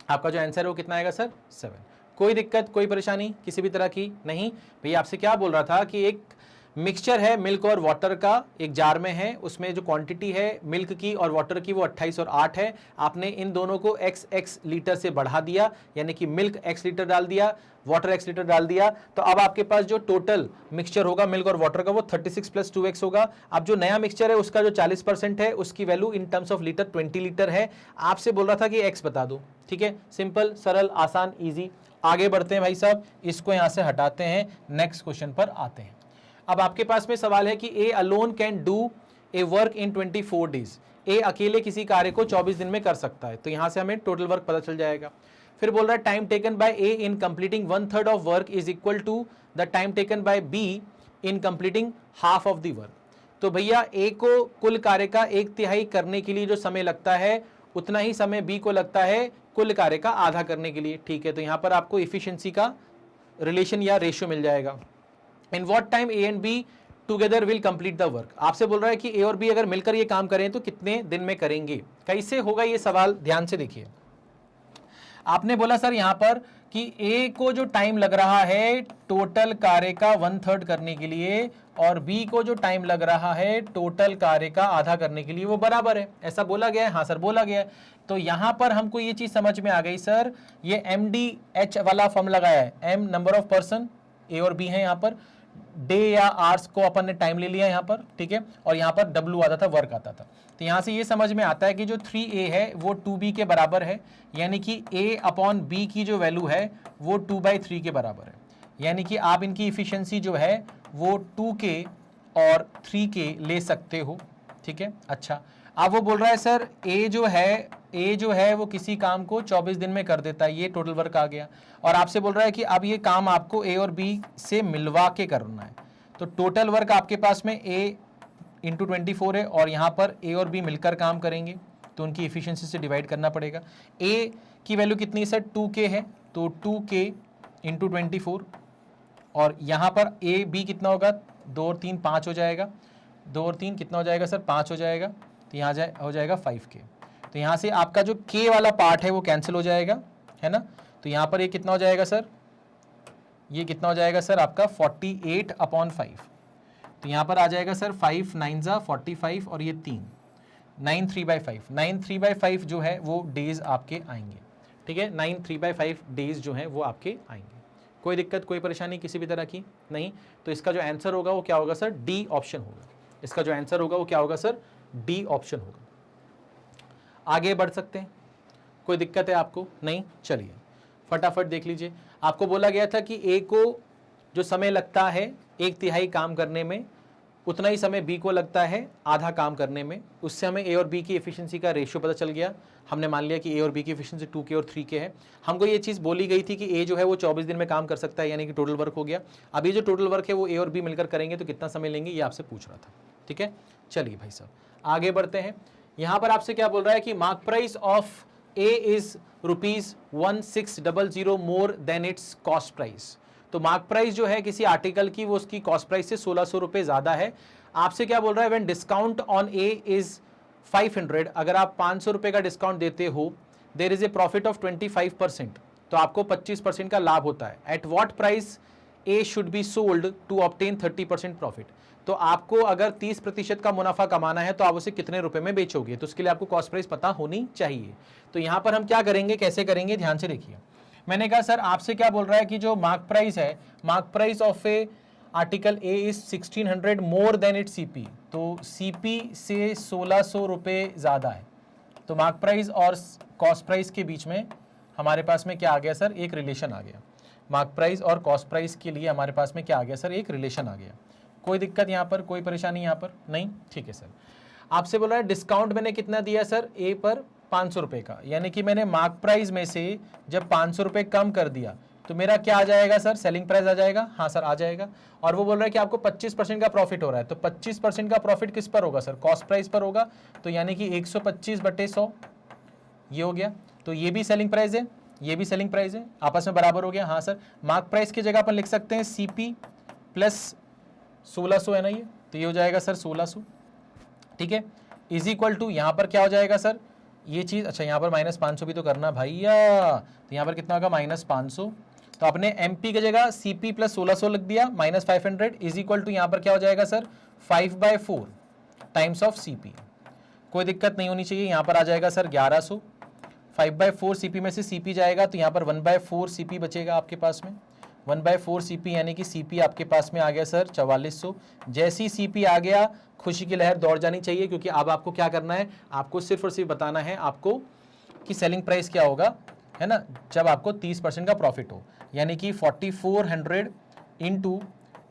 आपका जो आंसर है वो कितना आएगा सर? 7। कोई दिक्कत, कोई परेशानी किसी भी तरह की नहीं। भैया आपसे क्या बोल रहा था कि एक मिक्सचर है मिल्क और वाटर का, एक जार में है, उसमें जो क्वांटिटी है मिल्क की और वाटर की वो 28 और 8 है। आपने इन दोनों को x लीटर से बढ़ा दिया, यानी कि मिल्क x लीटर डाल दिया, वाटर x लीटर डाल दिया। तो अब आपके पास जो टोटल मिक्सचर होगा मिल्क और वाटर का वो 36 प्लस 2x होगा। अब जो नया मिक्सचर है उसका जो 40% है उसकी value in terms of litre 20 litre है। आपसे बोल रहा था कि x बता दो। ठीक है, सिंपल, सरल, आसान, ईजी। आगे बढ़ते हैं भाई साहब, इसको यहां से हटाते हैं, नेक्स्ट क्वेश्चन पर आते हैं। अब आपके पास में सवाल है कि A alone can do a work in 24 days. A अकेले किसी कार्य को 24 दिन में कर सकता है। तो यहां से हमें टोटल वर्क पता चल जाएगा। फिर बोल रहा है time taken by A in completing 1/3 of work is equal to the time taken by B in completing half of the work. तो भैया ए को कुल कार्य का 1/3 करने के लिए जो समय लगता है उतना ही समय बी को लगता है कुल कार्य का आधा करने के लिए। ठीक है, तो यहां पर आपको इफिशियंसी का रिलेशन या रेशियो मिल जाएगा। In what time A and B together will complete the work. आपसे बोल रहा है कि ए और बी अगर मिलकर ये काम करें तो कितने दिन में करेंगे। कैसे होगा ये सवाल, ध्यान से देखिए। आपने बोला सर यहां पर कि ए को जो टाइम लग रहा है टोटल कार्य का 1/3 करने के लिए, और बी को जो टाइम लग रहा है टोटल कार्य का आधा करने के लिए, वो बराबर है। ऐसा बोला गया है? हाँ सर बोला गया है। तो यहां पर हमको ये चीज समझ में आ गई सर, ये MDH वाला फॉर्म लगाया है। M नंबर ऑफ पर्सन, ए और बी है, यहाँ पर डे या आवर्स को अपन ने टाइम ले लिया यहाँ पर। ठीक है, और यहाँ पर W आता था, वर्क आता था। तो यहाँ से ये समझ में आता है कि जो 3A है वो 2B के बराबर है, यानी कि A अपॉन B की जो वैल्यू है वो 2/3 के बराबर है। यानी कि आप इनकी इफिशियंसी जो है वो 2K और 3K ले सकते हो। ठीक है, अच्छा। अब वो बोल रहा है सर ए जो है वो किसी काम को 24 दिन में कर देता है, ये टोटल वर्क आ गया। और आपसे बोल रहा है कि अब ये काम आपको ए और बी से मिलवा के करना है। तो टोटल वर्क आपके पास में ए इंटू 24 है, और यहाँ पर ए और बी मिलकर काम करेंगे, तो उनकी इफिशियंसी से डिवाइड करना पड़ेगा। ए की वैल्यू कितनी है सर? 2K है, तो 2K इंटू 24, और यहाँ पर ए बी कितना होगा? 2 और 3 5 हो जाएगा। 2 और 3 कितना हो जाएगा सर? 5 हो जाएगा। तो यहाँ हो जाएगा 5K। तो यहाँ से आपका जो K वाला पार्ट है वो कैंसिल हो जाएगा, है ना। तो यहाँ पर ये कितना हो जाएगा सर? ये कितना हो जाएगा सर आपका 48/5। तो यहाँ पर आ जाएगा सर 5 9 जा 45 और ये 3 9 3/5। 9 3/5 जो है वो डेज आपके आएंगे, ठीक है। 9 3/5 डेज जो हैं वो आपके आएंगे। कोई दिक्कत, कोई परेशानी किसी भी तरह की नहीं। तो इसका जो आंसर होगा वो क्या होगा सर, डी ऑप्शन होगा। इसका जो आंसर होगा वो क्या होगा सर, डी ऑप्शन होगा। आगे बढ़ सकते हैं, कोई दिक्कत है आपको नहीं? चलिए फटाफट देख लीजिए। आपको बोला गया था कि ए को जो समय लगता है 1/3 काम करने में, उतना ही समय बी को लगता है आधा काम करने में। उससे हमें ए और बी की एफिशिएंसी का रेशियो पता चल गया। हमने मान लिया कि ए और बी की एफिशिएंसी 2K और 3K है। हमको ये चीज़ बोली गई थी कि ए जो है वो 24 दिन में काम कर सकता है, यानी कि टोटल वर्क हो गया। अब ये जो टोटल वर्क है वो ए और बी मिलकर करेंगे तो कितना समय लेंगे, ये आपसे पूछ रहा था, ठीक है। चलिए भाई साहब आगे बढ़ते हैं। यहाँ पर आपसे क्या बोल रहा है कि mark price of A is ₹1600 more than it's cost price. तो मार्क प्राइस जो है किसी आर्टिकल की वो उसकी कॉस्ट प्राइस से 1600 रुपये ज़्यादा है। आपसे क्या बोल रहा है, when discount on A is 500, अगर आप 500 रुपये का डिस्काउंट देते हो, there is a profit of 25%, तो आपको 25% का लाभ होता है। At what price A should be sold to obtain 30% profit. तो आपको अगर 30% का मुनाफा कमाना है तो आप उसे कितने रुपए में बेचोगे, तो उसके लिए आपको कॉस्ट प्राइस पता होनी चाहिए। तो यहां पर हम क्या करेंगे, कैसे करेंगे, ध्यान से देखिए। मैंने कहा सर आपसे क्या बोल रहा है कि जो मार्क प्राइस है, mark price of A article a is 1600 more than it CP. तो सीपी से 1600 रुपये ज़्यादा है। तो मार्क प्राइस और कॉस्ट प्राइस के बीच में हमारे पास में क्या आ गया सर, एक रिलेशन आ गया। मार्क प्राइस और कॉस्ट प्राइस के लिए हमारे पास में क्या आ गया सर, एक रिलेशन आ गया। कोई दिक्कत यहाँ पर, कोई परेशानी यहाँ पर नहीं? ठीक है सर। आपसे बोल रहा है डिस्काउंट मैंने कितना दिया सर, ए पर 500 रुपये का, यानी कि मैंने मार्क प्राइस में से जब 500 रुपये कम कर दिया तो मेरा क्या आ जाएगा सर, सेलिंग प्राइस आ जाएगा। हाँ सर आ जाएगा। और वो बोल रहा है कि आपको 25% का प्रॉफिट हो रहा है, तो 25% का प्रॉफिट किस पर होगा सर, कॉस्ट प्राइस पर होगा। तो यानी कि 125/100 ये हो गया। तो ये भी सेलिंग प्राइस है, ये भी सेलिंग प्राइस है, आपस में बराबर हो गया। हाँ सर, मार्क प्राइस की जगह अपन लिख सकते हैं सीपी प्लस 1600 है ना ये, तो ये हो जाएगा सर 1600, ठीक है। इज इक्वल टू यहाँ पर क्या हो जाएगा सर, ये चीज़, अच्छा यहाँ पर -500 भी तो करना भैया, तो यहाँ पर कितना होगा -500। तो आपने एमपी की जगह सीपी प्लस 1600 लिख दिया, -500 इज इक्वल टू यहाँ पर क्या हो जाएगा सर 5/4 टाइम्स ऑफ सीपी। कोई दिक्कत नहीं होनी चाहिए। यहाँ पर आ जाएगा सर 1100, 5/4 सीपी में से सीपी जाएगा तो यहाँ पर 1/4 सीपी बचेगा आपके पास में। 1/4 सीपी यानी कि सीपी आपके पास में आ गया सर 4400। जैसी सीपी आ गया खुशी की लहर दौड़ जानी चाहिए, क्योंकि अब आपको क्या करना है, आपको सिर्फ और सिर्फ बताना है आपको कि सेलिंग प्राइस क्या होगा, है ना, जब आपको 30% का प्रॉफिट हो। यानी कि 4400 इंटू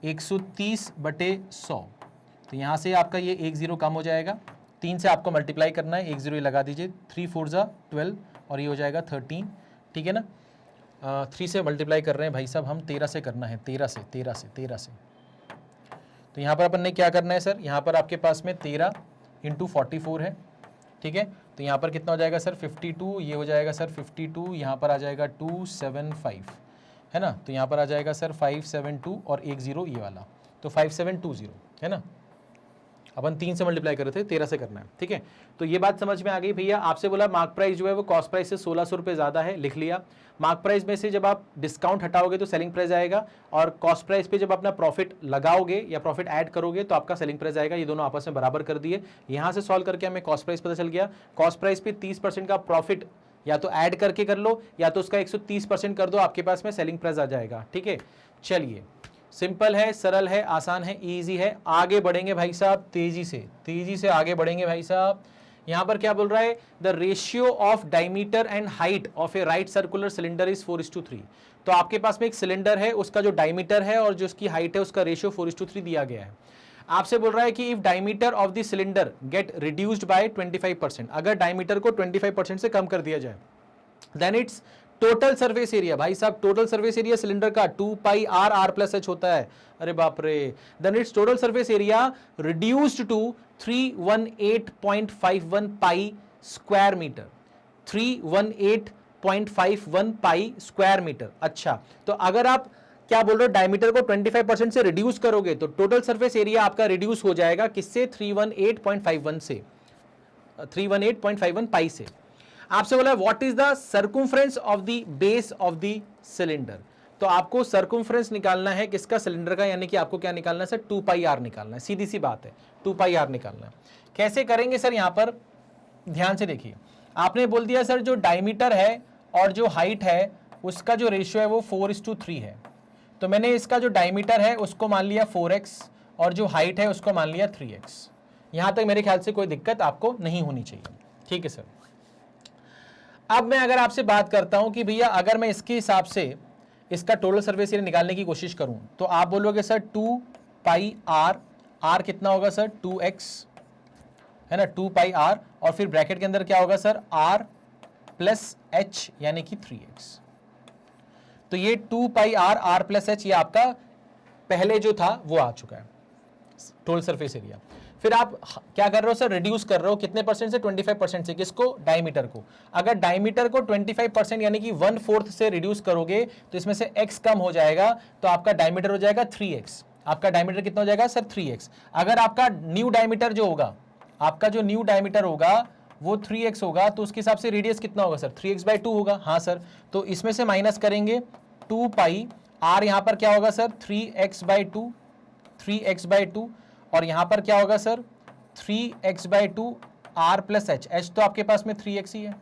130/100। तो यहाँ से आपका ये 1 0 कम हो जाएगा, 3 से आपको मल्टीप्लाई करना है, 1 0 लगा दीजिए, 3 4 जा 12 और ये हो जाएगा 13, ठीक है ना। 3 से मल्टीप्लाई कर रहे हैं भाई साहब हम, 13 से करना है, 13 से। तो यहाँ पर अपन ने क्या करना है सर, यहाँ पर आपके पास में 13 इंटू 44 है, ठीक है। तो यहाँ पर कितना हो जाएगा सर 52, ये हो जाएगा सर 52, यहाँ पर आ जाएगा 275, है ना। तो यहाँ पर आ जाएगा सर 572 और 1 0 ये वाला, तो 5720, है ना। अपन 3 से मल्टीप्लाई कर रहे थे, 13 से करना है, ठीक है। तो ये बात समझ में आ गई भैया। आपसे बोला मार्क प्राइस जो है वो कॉस्ट प्राइस से 1600 रुपये ज़्यादा है, लिख लिया। मार्क प्राइस में से जब आप डिस्काउंट हटाओगे तो सेलिंग प्राइस आएगा, और कॉस्ट प्राइस पे जब अपना प्रॉफिट लगाओगे या प्रॉफिट ऐड करोगे तो आपका सेलिंग प्राइस आएगा। ये दोनों आपस में बराबर कर दिए। यहाँ से सॉल्व करके हमें कॉस्ट प्राइस पता चल गया। कॉस्ट प्राइस पे 30% का प्रॉफिट या तो ऐड करके कर लो या तो उसका 130% कर दो, आपके पास में सेलिंग प्राइस आ जाएगा, ठीक है। चलिए सिंपल है, सरल है, आसान है, इजी है। आगे बढ़ेंगे भाई साहब, तेजी से आगे बढ़ेंगे भाई साहब। यहां पर क्या बोल रहा है, the ratio of diameter and height of A right circular cylinder is 4:3। तो आपके पास में एक सिलेंडर है, उसका जो डायमीटर है और जो उसकी हाइट है उसका रेशियो 4:3 दिया गया है। आपसे बोल रहा है कि if diameter of the cylinder gate reduced by 25%, अगर डायमीटर को 25% से कम कर दिया जाए, then it's total surface area, भाई साहब टोटल सर्फेस एरिया सिलेंडर का 2πr+h होता है, अरे बाप रे, then it's total surface area reduced to 318.51 pi square metre, 318.51 pi square metre. अच्छा, तो अगर आप क्या बोल रहे हो, डायमीटर को 25% से रिड्यूस करोगे तो टोटल सरफेस एरिया आपका रिड्यूस हो जाएगा किससे, 318.51 से, 318.51 पाई से। आपसे बोला what is the circumference of the base of the cylinder. तो आपको सर्कमफ्रेंस निकालना है किसका, सिलेंडर का, यानी कि आपको क्या निकालना है सर, 2 पाई आर निकालना है, सीधी सी बात है, 2 पाई आर निकालना है। कैसे करेंगे सर, यहां पर ध्यान से देखिए, आपने बोल दिया सर जो डायमीटर है और जो हाइट है उसका जो रेशियो है वो 4:3 है, तो मैंने इसका जो डायमीटर है उसको मान लिया 4x और जो हाइट है उसको मान लिया 3x। यहां तक मेरे ख्याल से कोई दिक्कत आपको नहीं होनी चाहिए, ठीक है सर। अब मैं अगर आपसे बात करता हूं कि भैया अगर मैं इसके हिसाब से इसका टोटल सरफेस एरिया निकालने की कोशिश करूं तो आप बोलोगे सर 2 पाई आर, आर कितना होगा सर 2x, है ना, 2 पाई आर, और फिर ब्रैकेट के अंदर क्या होगा सर आर प्लस एच यानी कि 3x। तो ये 2 pi R, R plus H, ये आपका पहले जो था वो आ चुका है टोटल सरफेस एरिया। फिर आप क्या कर रहे हो सर, रिड्यूस कर रहे हो कितने परसेंट से, 25% से, किसको, डायमीटर को। अगर डायमीटर को 25% यानी कि 1/4 से रिड्यूस करोगे तो इसमें से x कम हो जाएगा, तो आपका डायमीटर हो जाएगा 3x। आपका डायमीटर कितना हो जाएगा सर 3x। अगर आपका न्यू डायमीटर जो होगा, आपका जो न्यू डायमीटर होगा वो 3x होगा, तो उसके हिसाब से रेडियस कितना होगा सर, 3x/2 होगा। हाँ सर, तो इसमें से माइनस करेंगे 2 पाई आर, यहां पर क्या होगा सर 3x/2, 3x/2, और यहां पर क्या होगा sir 3x/2 R plus H, H तो आपके पास में 3x ही है,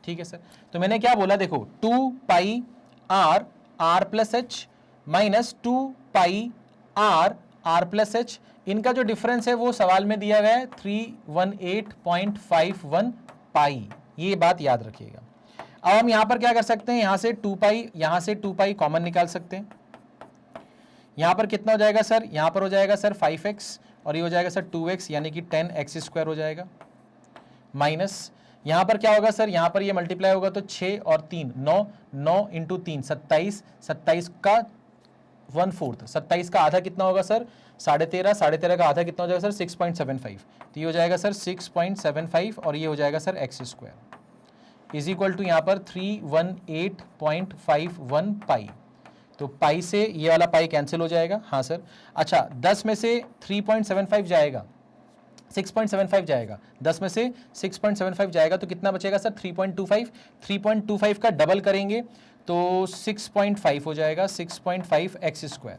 ठीक है सर। तो मैंने क्या बोला, देखो 2 pi R, R plus H minus 2 pi R, R plus H, इनका जो डिफरेंस है वो सवाल में दिया गया है 318.51 पाई, ये बात याद रखिएगा। अब हम यहां पर क्या कर सकते हैं, यहां से 2 पाई, यहां से 2 पाई कॉमन निकाल सकते हैं। यहां पर कितना हो जाएगा सर, यहां पर हो जाएगा सर 5x और ये हो जाएगा सर 2x यानी कि 10x² हो जाएगा, माइनस यहां पर क्या होगा सर, यहां पर ये मल्टीप्लाई होगा तो 6 और 3 9, 9 इंटू 3 27, 27 का 1/4, 27 का आधा कितना होगा सर 13.5, 13.5 का आधा कितना हो जाएगा सर 6.75, तो ये हो जाएगा सर 6.75 और ये हो जाएगा sir x² is equal to यहाँ पर 318.51 पाई। तो पाई से ये वाला पाई कैंसिल हो जाएगा, हाँ सर। अच्छा 10 में से 3.75 जाएगा, 6.75 जाएगा, 10 में से 6.75 जाएगा तो कितना बचेगा सर 3.25, 3.25 का डबल करेंगे तो 6.5 हो जाएगा, 6.5 x²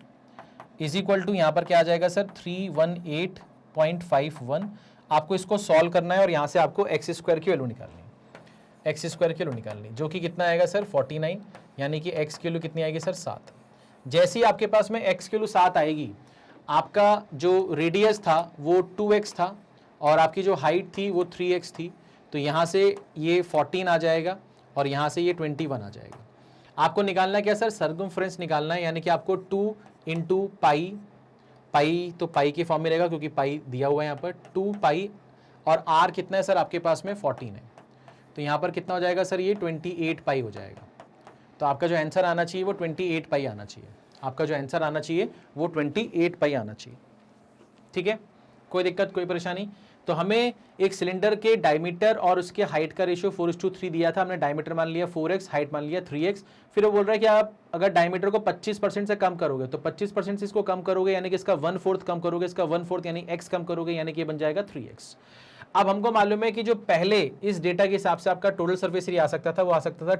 इज इक्वल टू यहाँ पर क्या आ जाएगा सर 318.51। आपको इसको सॉल्व करना है और यहाँ से आपको x² की वैल्यू निकालनी है, x² की वैल्यू निकालनी, जो कि कितना आएगा सर 49, यानी कि x की वैल्यू कितनी आएगी सर 7। जैसे ही आपके पास में x की वैल्यू 7 आएगी, आपका जो रेडियस था वो 2x था और आपकी जो हाइट थी वो 3x थी, तो यहाँ से ये 14 आ जाएगा और यहाँ से ये 21 आ जाएगा। आपको निकालना क्या सर, सर्कमफ्रेंस निकालना है, यानी कि आपको 2 इंटू पाई, पाई तो पाई की फॉर्म में रहेगा क्योंकि पाई दिया हुआ है यहाँ पर, 2 पाई और r कितना है सर आपके पास में 14 है, तो यहाँ पर कितना हो जाएगा सर ये 28 पाई हो जाएगा। तो आपका जो आंसर आना चाहिए वो 28 पाई आना चाहिए, आपका जो आंसर आना चाहिए वो 28 पाई आना चाहिए, ठीक है। कोई दिक्कत, कोई परेशानी। तो हमें एक सिलेंडर के डायमीटर और उसके हाइट का रेशियो 4:3 दिया था, हमने डायमीटर मान लिया 4x, हाइट मान लिया 3x। फिर वो बोल रहा है कि आप अगर डायमीटर को 25% से कम करोगे तो 25% से इसको कम करोगे यानी कि इसका 1/4 कम करोगे, इसका 1/4 यानी x कम करोगे यानी कि ये बन जाएगा 3x। अब हमको मालूम है कि जो पहले इस डेटा के हिसाब से आपका टोटल सरफेस एरिया आ सकता था वो आ सकता था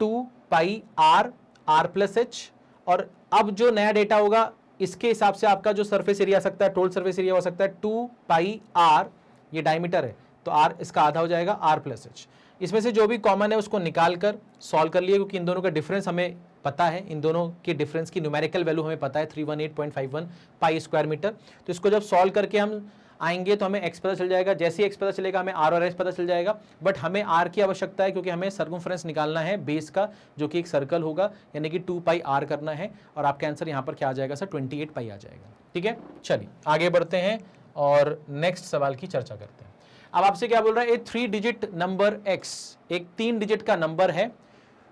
2 pi R, R plus H, और अब जो नया डेटा होगा इसके हिसाब से आपका जो सरफेस एरिया आ सकता है, टोटल सरफेस एरिया हो सकता है 2 पाई आर, ये डायमीटर है तो आर इसका आधा हो जाएगा आर प्लस एच। इसमें से जो भी कॉमन है उसको निकाल कर सॉल्व कर लिए, क्योंकि इन दोनों का डिफरेंस हमें पता है, इन दोनों के डिफरेंस की न्यूमेरिकल वैल्यू हमें पता है 318.51 पाई स्क्वायर मीटर। तो इसको जब सॉल्व करके हम आएंगे तो हमें x पता चल जाएगा, जैसे ही x पता चलेगा हमें r और s पता चल जाएगा, बट हमें r की आवश्यकता है क्योंकि हमें सर्कमफ्रेंस निकालना है बेस का, जो कि एक सर्कल होगा, यानी कि 2 पाई r करना है, और आपका आंसर यहाँ पर क्या आ जाएगा सर 28 पाई आ जाएगा, ठीक है। चलिए आगे बढ़ते हैं और नेक्स्ट सवाल की चर्चा करते हैं। अब आपसे क्या बोल रहा है, ए 3 डिजिट नंबर x, एक 3 डिजिट का नंबर है,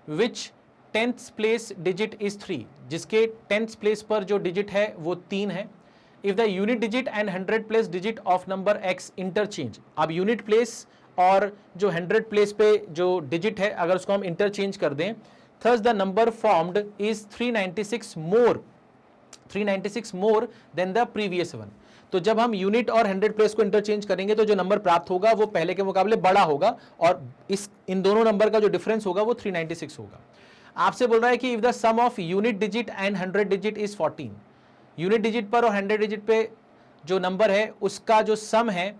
विच 10th प्लेस डिजिट इज 3, जिसके 10th प्लेस पर जो डिजिट है वो 3 है। If the unit digit and 100 place digit of number x interchange, अब यूनिट प्लेस और जो 100 प्लेस पे जो डिजिट है अगर उसको हम इंटरचेंज कर दें, thus the number formed is 396 more than the previous one. तो जब हम यूनिट और 100 प्लेस को इंटरचेंज करेंगे तो जो नंबर प्राप्त होगा वो पहले के मुकाबले बड़ा होगा और इन दोनों नंबर का जो डिफरेंस होगा वो 396 होगा। आपसे बोल रहा है कि if the sum of unit digit and 100 digit is 14, unit digit पर और 100 डिजिट पे जो नंबर है उसका जो सम है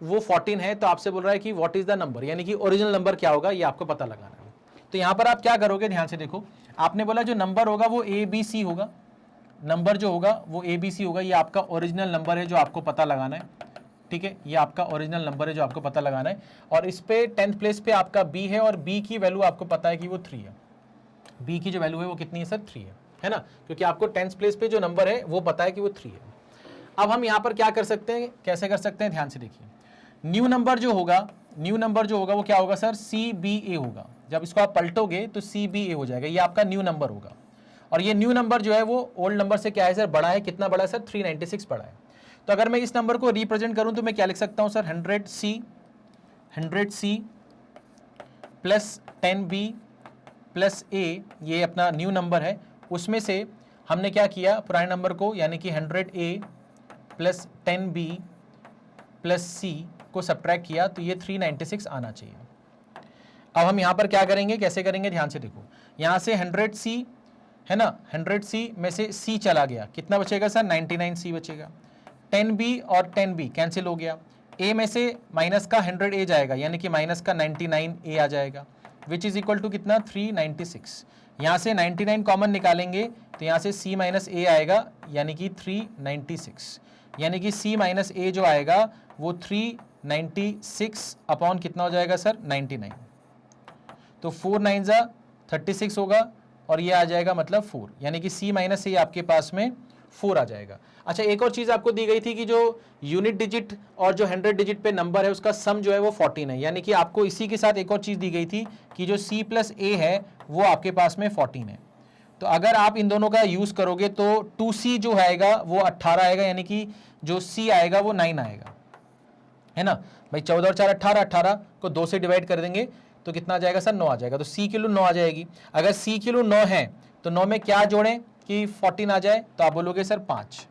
वो 14 है, तो आपसे बोल रहा है कि व्हाट इज द नंबर, यानी कि ओरिजिनल नंबर क्या होगा ये आपको पता लगाना है। तो यहां पर आप क्या करोगे, ध्यान से देखो, आपने बोला जो नंबर होगा वो ABC होगा, नंबर जो होगा वो ABC होगा, ये आपका ओरिजिनल नंबर है जो आपको पता लगाना है, ठीक है, ये आपका ओरिजिनल नंबर है जो आपको पता लगाना है। और इस पे 10th प्लेस पे आपका B है और B की वैल्यू आपको पता है कि वो 3 है, B की जो वैल्यू है वो कितनी है सर, 3 है ना, क्योंकि आपको 10th प्लेस पे जो नंबर है वो पता है कि वो 3 है। अब हम यहाँ पर क्या कर सकते हैं, कैसे कर सकते हैं, ध्यान से देखिए, न्यू नंबर जो होगा वो क्या होगा सर, CBA होगा। जब इसको आप पलटोगे तो CBA हो जाएगा, ये आपका न्यू नंबर होगा। और ये न्यू नंबर जो है वो ओल्ड नंबर से क्या है सर, बड़ा है, कितना बड़ा है सर, 396 बड़ा है। तो अगर मैं इस नंबर को रिप्रेजेंट करूं तो मैं क्या लिख सकता हूं sir, 100C plus 10B plus A, ये अपना न्यू नंबर है, उसमें से हमने क्या किया, पुराने नंबर को यानी कि 100A plus 10B plus C को सब्ट्रैक्ट किया, तो ये 396 आना चाहिए। अब हम यहां पर क्या करेंगे, कैसे करेंगे, ध्यान से देखो, यहां से 100C है ना, 100C में से C चला गया, कितना बचेगा सर, 99C बचेगा। 10B और 10B कैंसिल हो गया, A में से माइनस का 100A जाएगा, यानी कि माइनस का 99A आ जाएगा, विच इज इक्वल टू कितना, 396। यहाँ से 99 कॉमन निकालेंगे तो यहाँ से C माइनस A आएगा, यानी कि 396, यानी कि C माइनस A जो आएगा वो 396 अपॉन कितना हो जाएगा सर, 99। तो 4 9 जा 36 होगा और ये आ जाएगा मतलब 4, यानी कि C माइनस A आपके पास में 4 आ जाएगा। अच्छा, एक और चीज आपको दी गई थी कि जो यूनिट डिजिट और जो 100 डिजिट पे नंबर है उसका सम जो है वो 14 है, यानी कि आपको इसी के साथ एक और चीज दी गई थी कि जो C प्लस A है वो आपके पास में 14 है। तो अगर आप इन दोनों का यूज करोगे तो 2C जो आएगा वो 18 आएगा, यानी कि जो C आएगा वो 9 आएगा, है ना भाई, 14 और 4 18, 18 को 2 से डिवाइड कर देंगे तो कितना आ जाएगा सर, 9 आ जाएगा। तो C किलो 9 आ जाएगी। अगर C किलो 9 है तो 9 में क्या जोड़ें कि 14 आ जाए, तो आप बोलोगे सर 5,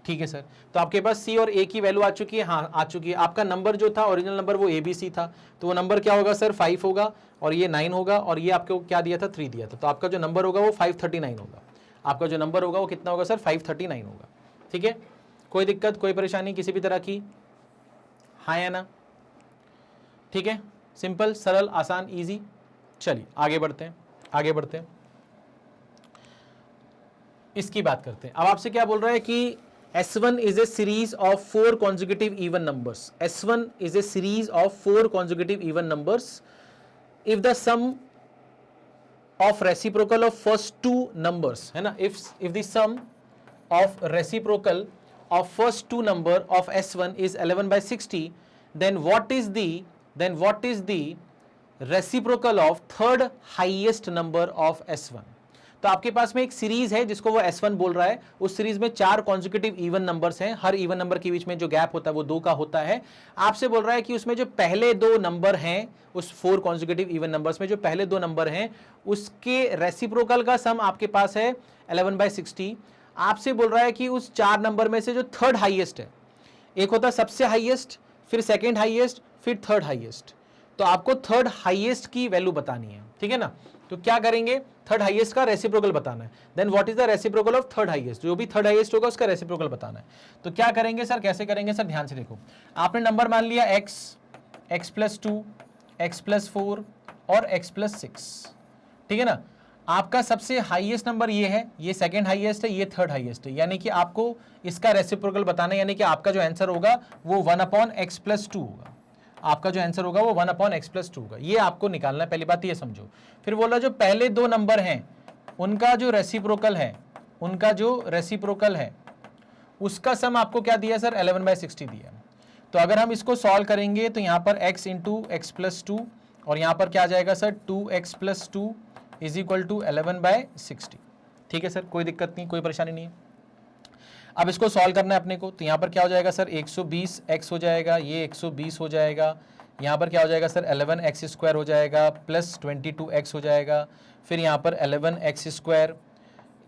ठीक है सर। तो आपके पास C और A की वैल्यू आ चुकी है, हाँ आ चुकी है। आपका नंबर जो था ओरिजिनल नंबर वो ABC था, तो वो नंबर क्या होगा सर, 5 होगा, और ये 9 होगा, और ये आपको क्या दिया था, 3 दिया था, तो आपका जो नंबर होगा वो 539 होगा। आपका जो नंबर होगा वो कितना होगा सर, 539 होगा, ठीक है। कोई दिक्कत, कोई परेशानी किसी भी तरह की, हाँ या ना, ठीक है, सिंपल सरल आसान इजी। चलिए आगे बढ़ते हैं, आगे बढ़ते हैं, इसकी बात करते हैं। अब आपसे क्या बोल रहा है कि S1 is a series of 4 consecutive even numbers. S1 is a series of 4 consecutive even numbers. If the sum of reciprocal of first two numbers, है ना, if the sum of reciprocal of first two number of S1 is 11/60, then what is the reciprocal of third highest number of S1? तो आपके पास में एक series है जिसको वो S1 बोल रहा है, उस सीरीज में 4 कॉन्जिक्यूटिव इवन नंबर्स हैं, हर इवन नंबर के बीच में जो गैप होता है वो 2 का होता है। आपसे बोल रहा है कि उसमें जो पहले 2 नंबर हैं, उस 4 कॉन्जिक्यूटिव इवन नंबर्स में जो पहले 2 नंबर हैं उसके रेसिप्रोकल का सम आपके पास है 11/60। आपसे बोल रहा है कि उस 4 नंबर में से जो थर्ड हाईएस्ट है, एक होता है सबसे हाईएस्ट, फिर सेकेंड हाईएस्ट, फिर थर्ड हाईएस्ट, तो आपको थर्ड हाईएस्ट की वैल्यू बतानी है, ठीक है ना। तो क्या करेंगे, थर्ड हाईएस्ट का रेसिप्रोकल बताना है। Then what is the reciprocal of third highest, जो भी थर्ड हाईएस्ट होगा उसका रेसिप्रोकल बताना है। तो क्या करेंगे सर, कैसे करेंगे सर, ध्यान से देखो, आपने नंबर मान लिया x, x+2, x+4 और x+6, ठीक है ना। आपका सबसे हाईएस्ट नंबर ये है, ये सेकंड हाईएस्ट है, ये थर्ड हाईएस्ट है, यानी कि आपको इसका रेसिप्रोकल बताना है, यानी कि आपका जो आंसर होगा वो 1/x+2 होगा। आपका जो आंसर होगा वो 1/x+2 होगा, ये आपको निकालना है, पहली बात ये समझो। फिर बोला जो पहले 2 नंबर हैं उनका जो रेसिप्रोकल है, उसका सम आपको क्या दिया सर, 11/60 दिया। तो अगर हम इसको सॉल्व करेंगे तो यहाँ पर x × x+2 और यहाँ पर क्या आ जाएगा सर, 2x+2 = 11/60, ठीक है सर, कोई दिक्कत नहीं, कोई परेशानी नहीं है। अब इसको सॉल्व करना है अपने को, तो यहाँ पर क्या हो जाएगा सर, 120x हो जाएगा, ये 120 हो जाएगा, यहाँ पर क्या हो जाएगा सर, 11x² हो जाएगा, प्लस 22x हो जाएगा, फिर यहाँ पर 11x²,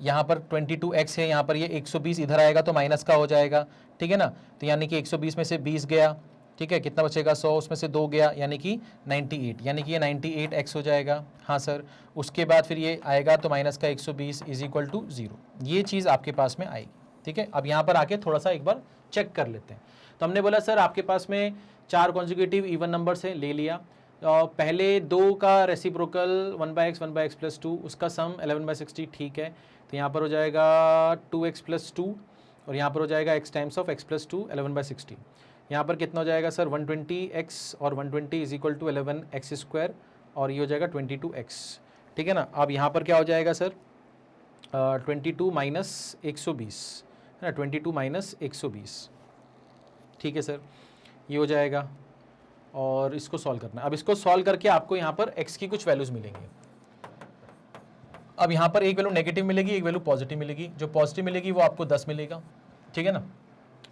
यहाँ पर 22x है, यहाँ पर ये 120 इधर आएगा तो माइनस का हो जाएगा, ठीक है ना। तो यानी कि 120 में से 20 गया, ठीक है, कितना बचेगा 100, उसमें से 2 गया यानी कि 98, यानी कि ये 98x हो जाएगा। हाँ सर, उसके बाद फिर ये आएगा तो माइनस का 120 इज इक्वल टू 0, ये चीज़ आपके पास में आएगी। ठीक है, अब यहाँ पर आके थोड़ा सा एक बार चेक कर लेते हैं। तो हमने बोला सर आपके पास में 4 कॉन्जिक्यूटिव इवन नंबर से ले लिया, पहले 2 का रेसिप्रोकल 1/x 1/x प्लस 2, उसका सम 11/60, ठीक है। तो यहाँ पर हो जाएगा 2x प्लस 2 और यहाँ पर हो जाएगा x times of x plus 2 11/60। यहाँ पर कितना हो जाएगा सर 120x और 120 is equal to 11x square और ये हो जाएगा 22x। ठीक है ना, अब यहाँ पर क्या हो जाएगा सर 22 माइनस 120 है ना, 22 माइनस 120। ठीक है सर, ये हो जाएगा और इसको सॉल्व करना है। अब इसको सॉल्व करके आपको यहाँ पर x की कुछ वैल्यूज़ मिलेंगी। अब यहाँ पर एक वैल्यू नेगेटिव मिलेगी, एक वैल्यू पॉजिटिव मिलेगी। जो पॉजिटिव मिलेगी वो आपको 10 मिलेगा, ठीक है ना।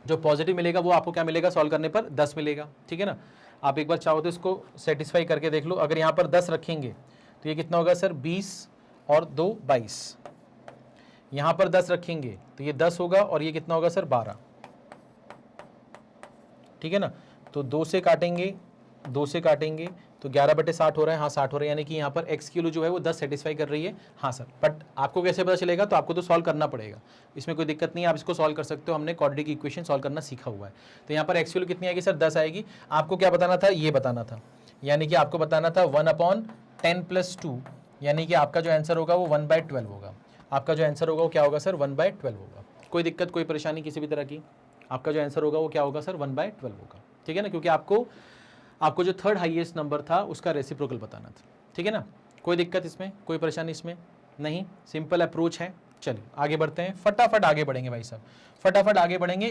जो पॉजिटिव मिलेगा वो आपको क्या मिलेगा, सॉल्व करने पर 10 मिलेगा, ठीक है ना। आप एक बार चाहो तो इसको सेटिस्फाई करके देख लो। अगर यहाँ पर 10 रखेंगे तो ये कितना होगा सर 20 और 2 22। यहाँ पर 10 रखेंगे तो ये 10 होगा और ये कितना होगा सर 12, ठीक है ना। तो 2 से काटेंगे, 2 से काटेंगे तो 11/60 हो रहा है। हाँ 60 हो रहा है, यानी कि यहाँ पर x की वैल्यू जो है वो 10 सेटिस्फाई कर रही है। हाँ सर, बट आपको कैसे पता चलेगा, तो आपको तो सॉल्व करना पड़ेगा, इसमें कोई दिक्कत नहीं है, आप इसको सॉल्व कर सकते हो। हमने क्वाड्रेटिक इक्वेशन सॉल्व करना सीखा हुआ है। तो यहाँ पर x की वैल्यू कितनी आएगी सर 10 आएगी। आपको क्या बताना था, ये बताना था, यानी कि आपको बताना था 1/10 + 2, यानी कि आपका जो आंसर होगा वो 1/12 होगा। आपका जो आंसर होगा वो क्या होगा सर 1/12 होगा। कोई दिक्कत कोई परेशानी किसी भी तरह की, आपका जो आंसर होगा वो क्या होगा सर 1/12 होगा, ठीक है ना। क्योंकि आपको जो थर्ड हाईएस्ट नंबर था उसका रेसिप्रोकल बताना था, ठीक है ना। कोई दिक्कत इसमें, कोई परेशानी इसमें नहीं, सिंपल अप्रोच है। चलिए आगे बढ़ते हैं, फटाफट आगे बढ़ेंगे भाई साहब, फटाफट आगे बढ़ेंगे।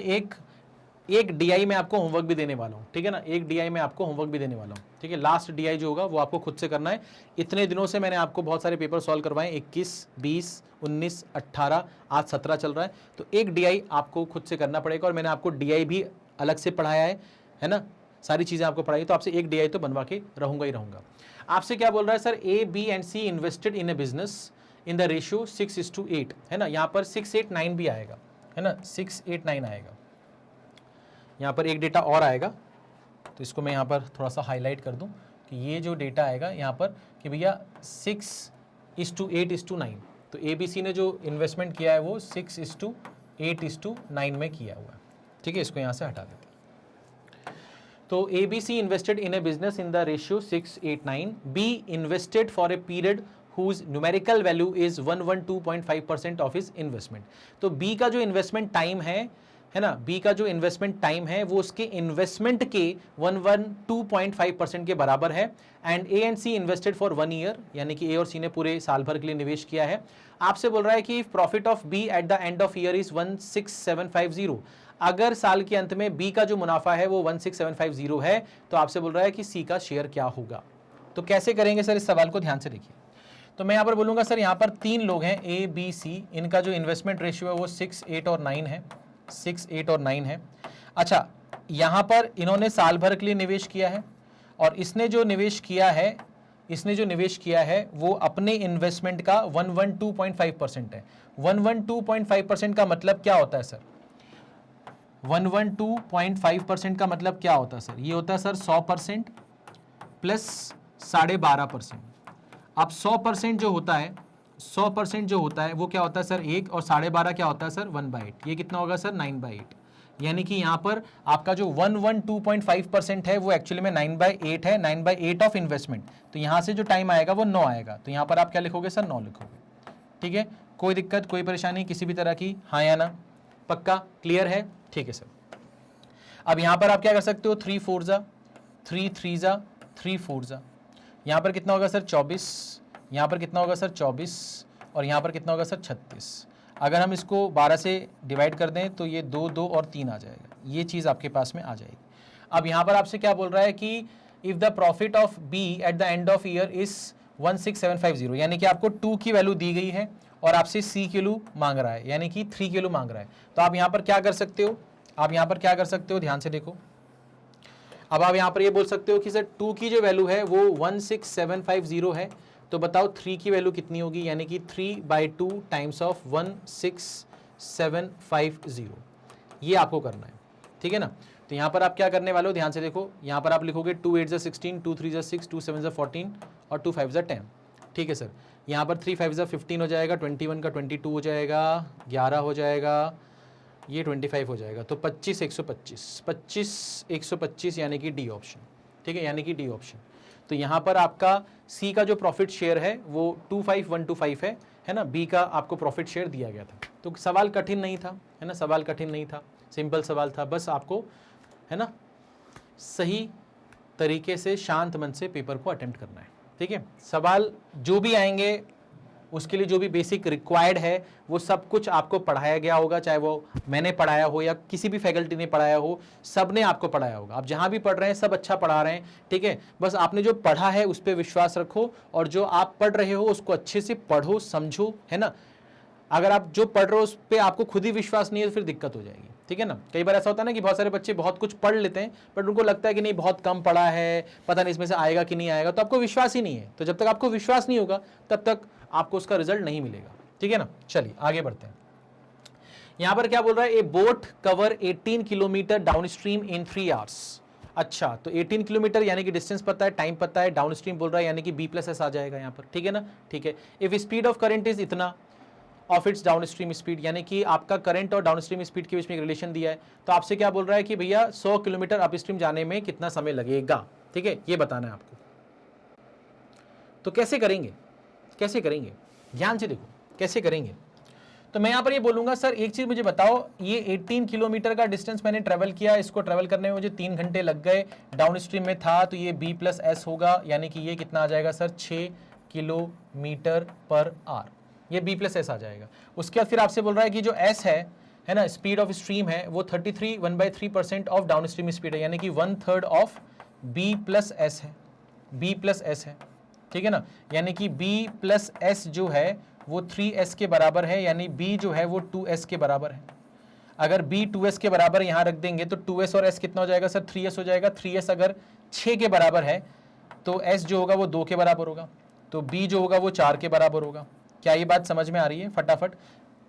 एक डीआई में आपको होमवर्क भी देने वाला हूँ, ठीक है ना। एक डीआई में आपको होमवर्क भी देने वाला हूँ, ठीक है। लास्ट डीआई जो होगा वो आपको खुद से करना है। इतने दिनों से मैंने आपको बहुत सारे पेपर सॉल्व करवाए, 21, 20, 19, 18, आज 17 चल रहा है। तो एक डीआई आपको खुद से करना पड़ेगा और मैंने आपको डीआई भी अलग से पढ़ाया है ना, सारी चीज़ें आपको पढ़ाई। तो आपसे एक डीआई तो बनवा के रहूंगा ही रहूंगा। आपसे क्या बोल रहा है sir, A B and C invested in a business in the ratio 6:8, है ना। यहाँ पर 689 भी आएगा, है ना, 689 आएगा। यहाँ पर एक डेटा और आएगा, तो इसको मैं यहाँ पर थोड़ा सा हाईलाइट कर दूँ कि ये जो डेटा आएगा यहाँ पर कि भैया 6:8:9, तो ए बी सी ने जो इन्वेस्टमेंट किया है वो 6:8:9 में किया हुआ है, ठीक है। इसको यहाँ से हटा देते हैं। तो ABC invested in a business in the ratio 6:8:9. B invested for a period whose numerical value is 112.5% of his investment. तो B का जो इन्वेस्टमेंट टाइम है ना, B का जो इन्वेस्टमेंट टाइम है वो उसके इन्वेस्टमेंट के 112.5% के बराबर है। And A and C invested for 1 year, यानी कि A और C ने पूरे साल भर के लिए निवेश किया है। आपसे बोल रहा है कि profit of B eight the end of year is 16750। अगर साल के अंत में बी का जो मुनाफा है वो 16750 है, तो आपसे बोल रहा है कि सी का शेयर क्या होगा। तो कैसे करेंगे सर, इस सवाल को ध्यान से देखिए। तो मैं यहाँ पर बोलूँगा सर, यहाँ पर 3 लोग हैं ए बी सी, इनका जो इन्वेस्टमेंट रेशियो है वो 6, 8 और 9 है, 6, 8 और 9 है। अच्छा, यहाँ पर इन्होंने साल भर के लिए निवेश किया है और इसने जो निवेश किया है वो अपने इन्वेस्टमेंट का 112.5% है। 112.5% का मतलब क्या होता है सर, 112.5% का मतलब क्या होता है सर, ये होता है सर 100% प्लस 12.5%। अब 100% जो होता है, 100% जो होता है वो क्या होता है सर 1, और 12.5 क्या होता है सर 1/8। ये कितना होगा सर 9/8। यानी कि यहाँ पर आपका जो 112.5% है वो एक्चुअली में 9/8 है, 9/8 ऑफ इन्वेस्टमेंट। तो यहाँ से जो टाइम आएगा वो 9 आएगा, तो यहाँ पर आप क्या लिखोगे सर 9 लिखोगे, ठीक है। कोई दिक्कत कोई परेशानी किसी भी तरह की, हाँ या ना, पक्का क्लियर है, ठीक है सर। अब यहाँ पर आप क्या कर सकते हो, 3 4 जा 3 3 जा 3 4 जा, यहाँ पर कितना होगा सर 24, यहाँ पर कितना होगा सर 24 और यहाँ पर कितना होगा सर 36। अगर हम इसको 12 से डिवाइड कर दें तो ये 2 2 और 3 आ जाएगा, ये चीज़ आपके पास में आ जाएगी। अब यहाँ पर आपसे क्या बोल रहा है कि if the profit of B at the end of year is 16750, यानी कि आपको 2 की वैल्यू दी गई है और आपसे C किलो मांग रहा है, यानी कि 3 किलो मांग रहा है। तो आप यहाँ पर क्या कर सकते हो, ध्यान से देखो। अब आप यहाँ पर ये बोल सकते हो कि सर 2 की जो वैल्यू है वो 16750 है, तो बताओ 3 की वैल्यू कितनी होगी, यानी कि 3/2 टाइम्स ऑफ 16750, ये आपको करना है, ठीक है ना। तो यहाँ पर आप क्या करने वाले हो, ध्यान से देखो, यहाँ पर आप लिखोगे 2 8 ज़ा 16, 2 3 ज़ा 6, 2 7 ज़ा 14 और 2 5 ज़ा 10। ठीक है सर, यहाँ पर 3 5 ज़ा 15 हो जाएगा, 21 का 22 हो जाएगा, 11 हो जाएगा, ये 25 हो जाएगा। तो 25 125, 25 125 यानी कि डी ऑप्शन। ठीक है, यानी कि डी ऑप्शन। तो यहाँ पर आपका सी का जो प्रॉफिट शेयर है वो 25125 है ना, बी का आपको प्रॉफिट शेयर दिया गया था। तो सवाल कठिन नहीं था, है ना, सवाल कठिन नहीं था, सिंपल सवाल था, बस आपको, है ना, सही तरीके से शांत मन से पेपर को अटेम्प्ट करना है। ठीक है, सवाल जो भी आएंगे उसके लिए जो भी बेसिक रिक्वायर्ड है वो सब कुछ आपको पढ़ाया गया होगा, चाहे वो मैंने पढ़ाया हो या किसी भी फैकल्टी ने पढ़ाया हो, सब ने आपको पढ़ाया होगा। आप जहां भी पढ़ रहे हैं सब अच्छा पढ़ा रहे हैं। ठीक है, बस आपने जो पढ़ा है उस पर विश्वास रखो और जो आप पढ़ रहे हो उसको अच्छे से पढ़ो, समझो, है ना। अगर आप जो पढ़ रहे हो उस पर आपको खुद ही विश्वास नहीं है तो फिर दिक्कत हो जाएगी। ठीक है ना, कई बार ऐसा होता है ना कि बहुत सारे बच्चे बहुत कुछ पढ़ लेते हैं बट उनको लगता है कि नहीं बहुत कम पढ़ा है, पता नहीं इसमें से आएगा कि नहीं आएगा, तो आपको विश्वास ही नहीं है। तो जब तक आपको विश्वास नहीं होगा तब तक आपको उसका रिजल्ट नहीं मिलेगा। ठीक है ना, चलिए आगे बढ़ते हैं। यहां पर क्या बोल रहा है, ए boat cover 18 kilometre down stream in 3 hours. अच्छा, तो 18 किलोमीटर यानी कि डिस्टेंस पता है, टाइम पता है, डाउन स्ट्रीम बोल रहा है यानी कि B+S आ जाएगा यहाँ पर। ठीक है ना, ठीक है। If speed of current is इतना of its downstream speed, यानी कि आपका करंट और डाउन स्ट्रीम स्पीड के बीच में एक रिलेशन दिया है। तो आपसे क्या बोल रहा है कि भैया 100 किलोमीटर अप स्ट्रीम जाने में कितना समय लगेगा। ठीक है, ये बताना है आपको। तो कैसे करेंगे, कैसे करेंगे, ध्यान से देखो कैसे करेंगे। तो मैं यहां पर ये बोलूंगा, सर एक चीज मुझे बताओ, ये 18 किलोमीटर का डिस्टेंस मैंने ट्रेवल किया, इसको ट्रेवल करने में मुझे 3 घंटे लग गए, डाउन स्ट्रीम में था, तो ये B+S होगा, यानी कि ये कितना आ जाएगा सर, 6 किलोमीटर पर आवर, ये B+S आ जाएगा। उसके बाद फिर आपसे बोल रहा है कि जो S है ना, स्पीड ऑफ स्ट्रीम है, वो 33 1/3% ऑफ डाउन स्ट्रीम स्पीड है, यानी कि 1/3 ऑफ B+S है, B+S है। ठीक है ना, यानी कि B+S जो है वो 3S के बराबर है, यानी B जो है वो 2S के बराबर है। अगर B 2S के बराबर यहाँ रख देंगे तो 2S और S कितना हो जाएगा सर, 3S हो जाएगा। 3S अगर 6 के बराबर है तो S जो होगा वो 2 के बराबर होगा, तो B जो होगा वो 4 के बराबर होगा। क्या ये बात समझ में आ रही है? फटाफट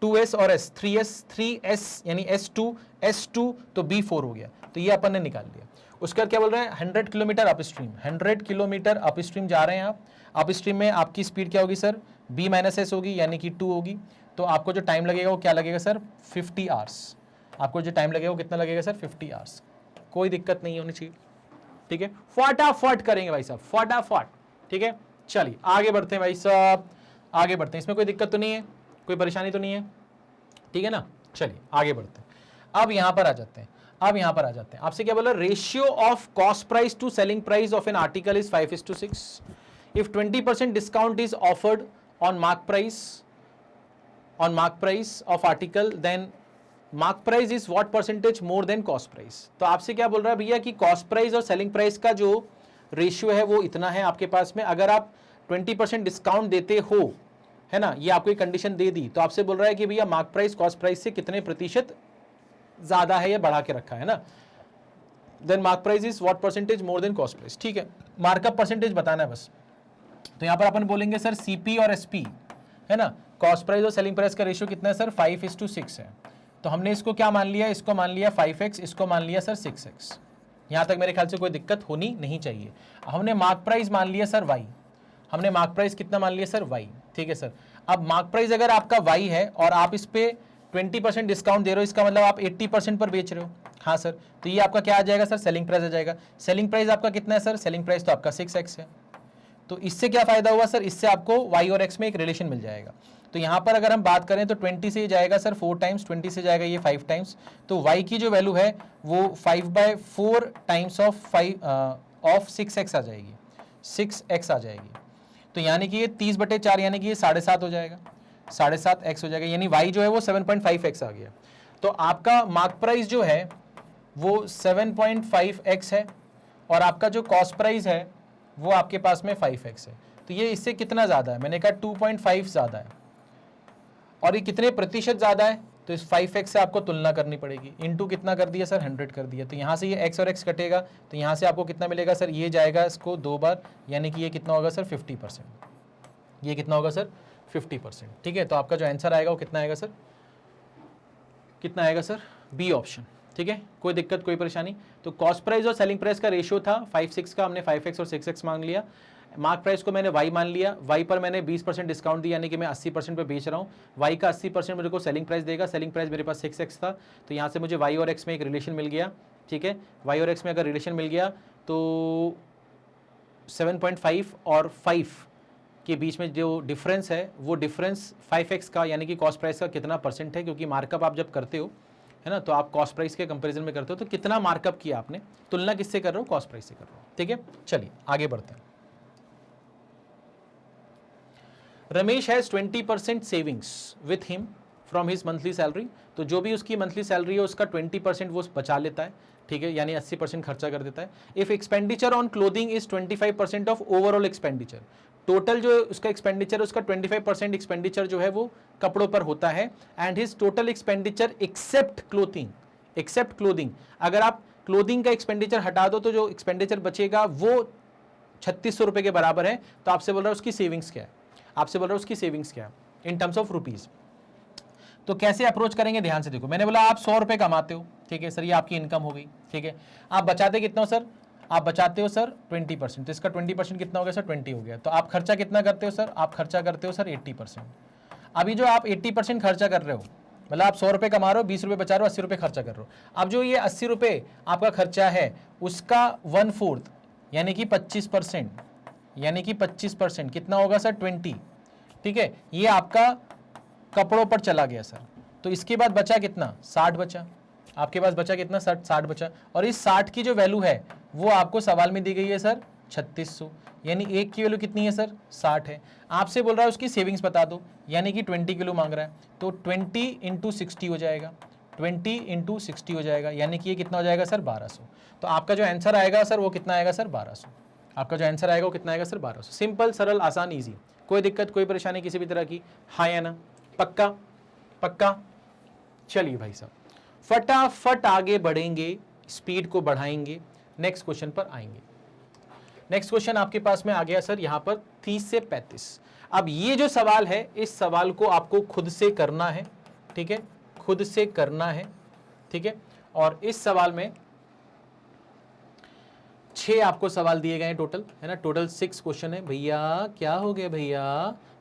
2S और S, 3S यानी S2 तो B 4 हो गया, तो ये अपन ने निकाल लिया। उसके बाद क्या बोल रहे हैं, 100 kilometre up stream, 100 kilometre up stream जा रहे हैं आप। अप स्ट्रीम में आपकी स्पीड क्या होगी सर, B-S होगी, यानी कि 2 होगी। तो आपको जो टाइम लगेगा वो क्या लगेगा सर, 50 आवर्स। आपको जो टाइम लगेगा वो कितना लगेगा सर, 50 आवर्स। कोई दिक्कत नहीं होनी चाहिए। ठीक है, फटाफट करेंगे भाई साहब, फटाफट। ठीक है, चलिए आगे बढ़ते हैं भाई साहब, आगे बढ़ते हैं। इसमें कोई दिक्कत तो नहीं है, कोई परेशानी तो नहीं है? ठीक है ना, चलिए आगे बढ़ते हैं। अब यहां पर आ जाते हैं, आपसे क्या बोला, ratio of cost price to selling price of an article is 5:6। If 20% discount is offered on mark price of article, then mark price is what percentage more than cost price. तो आपसे क्या बोल रहा है भैया कि कॉस्ट प्राइस और selling price का जो रेशियो है वो इतना है आपके पास में। अगर आप 20% डिस्काउंट देते हो, है ना, ये आपको एक कंडीशन दे दी, तो आपसे बोल रहा है कि भैया मार्क प्राइस कॉस्ट प्राइस से कितने प्रतिशत ज्यादा है या बढ़ा के रखा है ना, then mark price is what percentage more than cost price. ठीक है, मार्कअप परसेंटेज बताना है बस। तो यहां पर अपन बोलेंगे सर सीपी और एसपी, है ना, कॉस्ट प्राइस और सेलिंग प्राइस का रेशियो कितना है सर, 5:6 है। तो हमने इसको क्या मान लिया, इसको मान लिया 5x, इसको मान लिया सर 6x। यहां तक मेरे ख्याल से कोई दिक्कत होनी नहीं चाहिए। हमने मार्क प्राइस मान लिया सर y, हमने मार्क प्राइस कितना मान लिया सर y। ठीक है सर, अब मार्क प्राइस अगर आपका y है और आप इस पे 20% डिस्काउंट दे रहे हो, इसका मतलब आप 80% पर बेच रहे हो। हाँ सर, तो ये आपका क्या आ जाएगा सर, सेलिंग प्राइस आ जाएगा। सेलिंग प्राइस आपका कितना है सर, सेलिंग प्राइस तो आपका 6x है। तो इससे क्या फायदा हुआ सर, इससे आपको y और x में एक रिलेशन मिल जाएगा। तो यहां पर अगर हम बात करें तो 20 से जाएगा सर 4 टाइम्स, 20 से जाएगा ये 5 टाइम्स, तो y की जो वैल्यू है वो 5/4 टाइम्स ऑफ 6x आ जाएगी, 6x आ जाएगी। तो यानी कि ये 30/4 यानी कि ये 7.5 हो जाएगा, 7.5x हो जाएगा, यानी y जो है वो 7.5x आ गया। तो आपका मार्क प्राइस जो है वो 7.5x है और आपका जो कॉस्ट प्राइस है वो आपके पास में 5x है। तो ये इससे कितना ज़्यादा है, मैंने कहा 2.5 ज़्यादा है। और ये कितने प्रतिशत ज़्यादा है, तो इस 5x से आपको तुलना करनी पड़ेगी। इनटू कितना कर दिया सर, 100 कर दिया। तो यहाँ से ये x और x कटेगा, तो यहाँ से आपको कितना मिलेगा सर, ये जाएगा इसको 2 बार, यानी कि ये कितना होगा सर 50%। ये कितना होगा सर 50%। ठीक है, तो आपका जो आंसर आएगा वो कितना आएगा सर, कितना आएगा सर, बी ऑप्शन। ठीक है, कोई दिक्कत कोई परेशानी। तो कॉस्ट प्राइस और सेलिंग प्राइस का रेशियो था 5-6 का, हमने 5x और 6x मांग लिया। मार्क प्राइस को मैंने y मान लिया, y पर मैंने 20% डिस्काउंट दिया, यानी कि मैं 80% पे बेच रहा हूँ। y का 80% मेरे को सेलिंग प्राइस देगा, सेलिंग प्राइस मेरे पास 6x था, तो यहाँ से मुझे y और x में एक रिलेशन मिल गया। ठीक है, y और x में अगर रिलेशन मिल गया तो 7.5 और 5 के बीच में जो डिफरेंस है वो डिफरेंस 5x का यानी कि कॉस्ट प्राइस का कितना परसेंट है, क्योंकि मार्कअप आप जब करते हो है ना, तो आप कॉस्ट प्राइस के कंपैरिजन में करते हो, तो कितना मार्कअप किया आपने, तुलना किससे कर रहे हो, कॉस्ट प्राइस से कर रहे हो। ठीक है, चलिए आगे बढ़ते हैं। Ramesh has 20% savings with him from his monthly salary, तो जो भी उसकी मंथली सैलरी है उसका 20% वो बचा लेता है। ठीक है, यानी 80% खर्चा कर देता है। If expenditure on clothing is 25% of overall expenditure, total जो उसका एक्सपेंडिचर उसका 25% एक्सपेंडिचर जो है वो कपड़ों पर होता है। And his total expenditure except clothing, अगर आप क्लोथिंग का एक्सपेंडिचर हटा दो तो जो एक्सपेंडिचर बचेगा वो 3600 रुपए के बराबर है। तो आपसे बोल रहा है उसकी सेविंग्स क्या है, आपसे बोल रहा है उसकी सेविंग्स क्या है इन टर्म्स ऑफ रुपीज। तो कैसे अप्रोच करेंगे, ध्यान से देखो। मैंने बोला आप 100 रुपए कमाते हो, ठीक है सर, ये आपकी इनकम हो गई। ठीक है, आप बचाते कितना हो सर, आप बचाते हो सर 20%, तो इसका 20% कितना हो गया सर, 20 हो गया। तो आप खर्चा कितना करते हो सर, आप खर्चा करते हो सर 80%। अभी जो आप 80% खर्चा कर रहे हो, मतलब आप 100 रुपए कमा रहे हो, 20 रुपए बचा रहे हो, 80 रुपए खर्चा कर रहे हो। अब जो ये 80 रुपए आपका खर्चा है उसका 1/4 यानी कि 25%, यानी कि 25% कितना होगा सर, 20। ठीक है, ये आपका कपड़ों पर चला गया सर। तो इसके बाद बचा कितना, 60 बचा। आपके पास बचा कितना, 60 बचा। और इस 60 की जो वैल्यू है वो आपको सवाल में दी गई है सर 3600, यानी एक की वैल्यू कितनी है सर, 60 है। आपसे बोल रहा है उसकी सेविंग्स बता दो, यानी कि 20 किलो मांग रहा है, तो 20 × 60 हो जाएगा, 20 × 60 हो जाएगा, यानी कि ये कितना हो जाएगा सर, 1200। तो आपका जो आंसर आएगा सर वो कितना आएगा सर, 1200। आपका जो आंसर आएगा वो कितना आएगा सर, 1200। सिंपल, सरल, आसान, ईजी, कोई दिक्कत कोई परेशानी किसी भी तरह की, हाँ या ना, पक्का पक्का। चलिए भाई साहब फटाफट आगे बढ़ेंगे, स्पीड को बढ़ाएंगे, नेक्स्ट क्वेश्चन पर आएंगे। नेक्स्ट क्वेश्चन आपके पास में आ गया सर यहां पर 30 से 35। अब ये जो सवाल है इस सवाल को आपको खुद से करना है, ठीक है, खुद से करना है, ठीक है। और इस सवाल में 6 आपको सवाल दिए गए हैं टोटल, है ना, टोटल 6 क्वेश्चन है भैया, क्या हो गया भैया,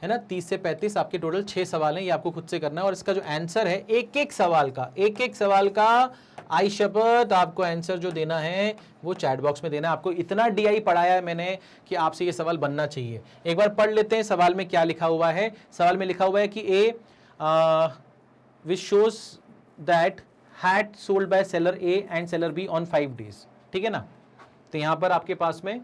है ना, 30 से 35 आपके टोटल 6 सवाल हैं, ये आपको खुद से करना है। और इसका जो आंसर है एक एक सवाल का आई शपथ आपको आंसर जो देना है वो चैट बॉक्स में देना है। आपको इतना डीआई पढ़ाया है मैंने कि आपसे ये सवाल बनना चाहिए। एक बार पढ़ लेते हैं सवाल में क्या लिखा हुआ है। सवाल में लिखा हुआ है कि a which shows that hat sold by seller A and seller B on 5 days, ठीक है ना। तो यहां पर आपके पास में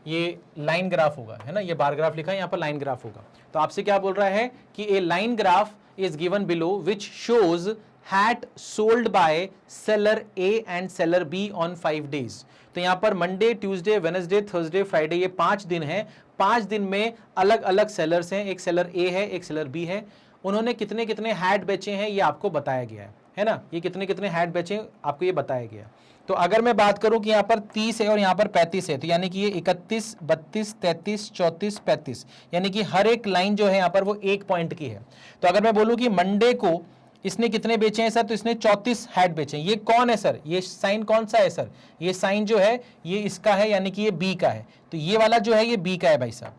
ये लाइन ग्राफ होगा, है ना, ये बार ग्राफ लिखा है, यहां पर लाइन ग्राफ होगा। तो आपसे क्या बोल रहा है कि a line graph is given below which shows hat sold by seller A and seller B on 5 days। तो यहां पर Monday, Tuesday, Wednesday, Thursday, Friday, ये 5 दिन है। 5 दिन में अलग अलग सेलर्स हैं, एक सेलर ए है, एक सेलर बी है। उन्होंने कितने कितने हैट बेचे हैं ये आपको बताया गया है ना, ये कितने कितने हैट बेचे आपको ये बताया गया। तो अगर मैं बात करूं कि यहाँ पर 30 है और यहाँ पर 35 है, तो यानी कि ये 31, 32, 33, 34, 35, यानी कि हर एक लाइन जो है यहाँ पर वो 1 पॉइंट की है। तो अगर मैं बोलूं कि मंडे को इसने कितने बेचे हैं सर, तो इसने 34 हैट बेचे हैं। ये कौन है सर, ये साइन कौन सा है सर, ये साइन जो है ये इसका है, यानी कि ये बी का है। तो ये वाला जो है ये बी का है भाई साहब,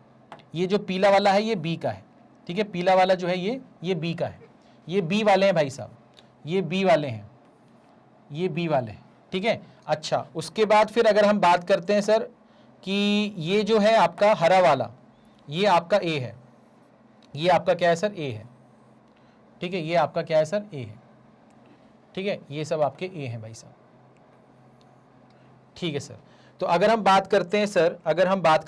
ये जो पीला वाला है ये बी का है, ठीक है, पीला वाला जो है ये बी का है, ये बी वाले हैं भाई साहब, ये बी वाले हैं, ये बी वाले हैं, ठीक है। अच्छा, उसके बाद फिर अगर हम बात करते हैं सर कि ये जो है आपका हरा वाला ये आपका ए है, ये आपका क्या है सर, ए है, ठीक है, ये आपका क्या है सर, ए है, ठीक है, ये सब आपके ए हैं भाई साहब, ठीक है सर। तो अगर हम बात करते हैं सर, अगर हम बात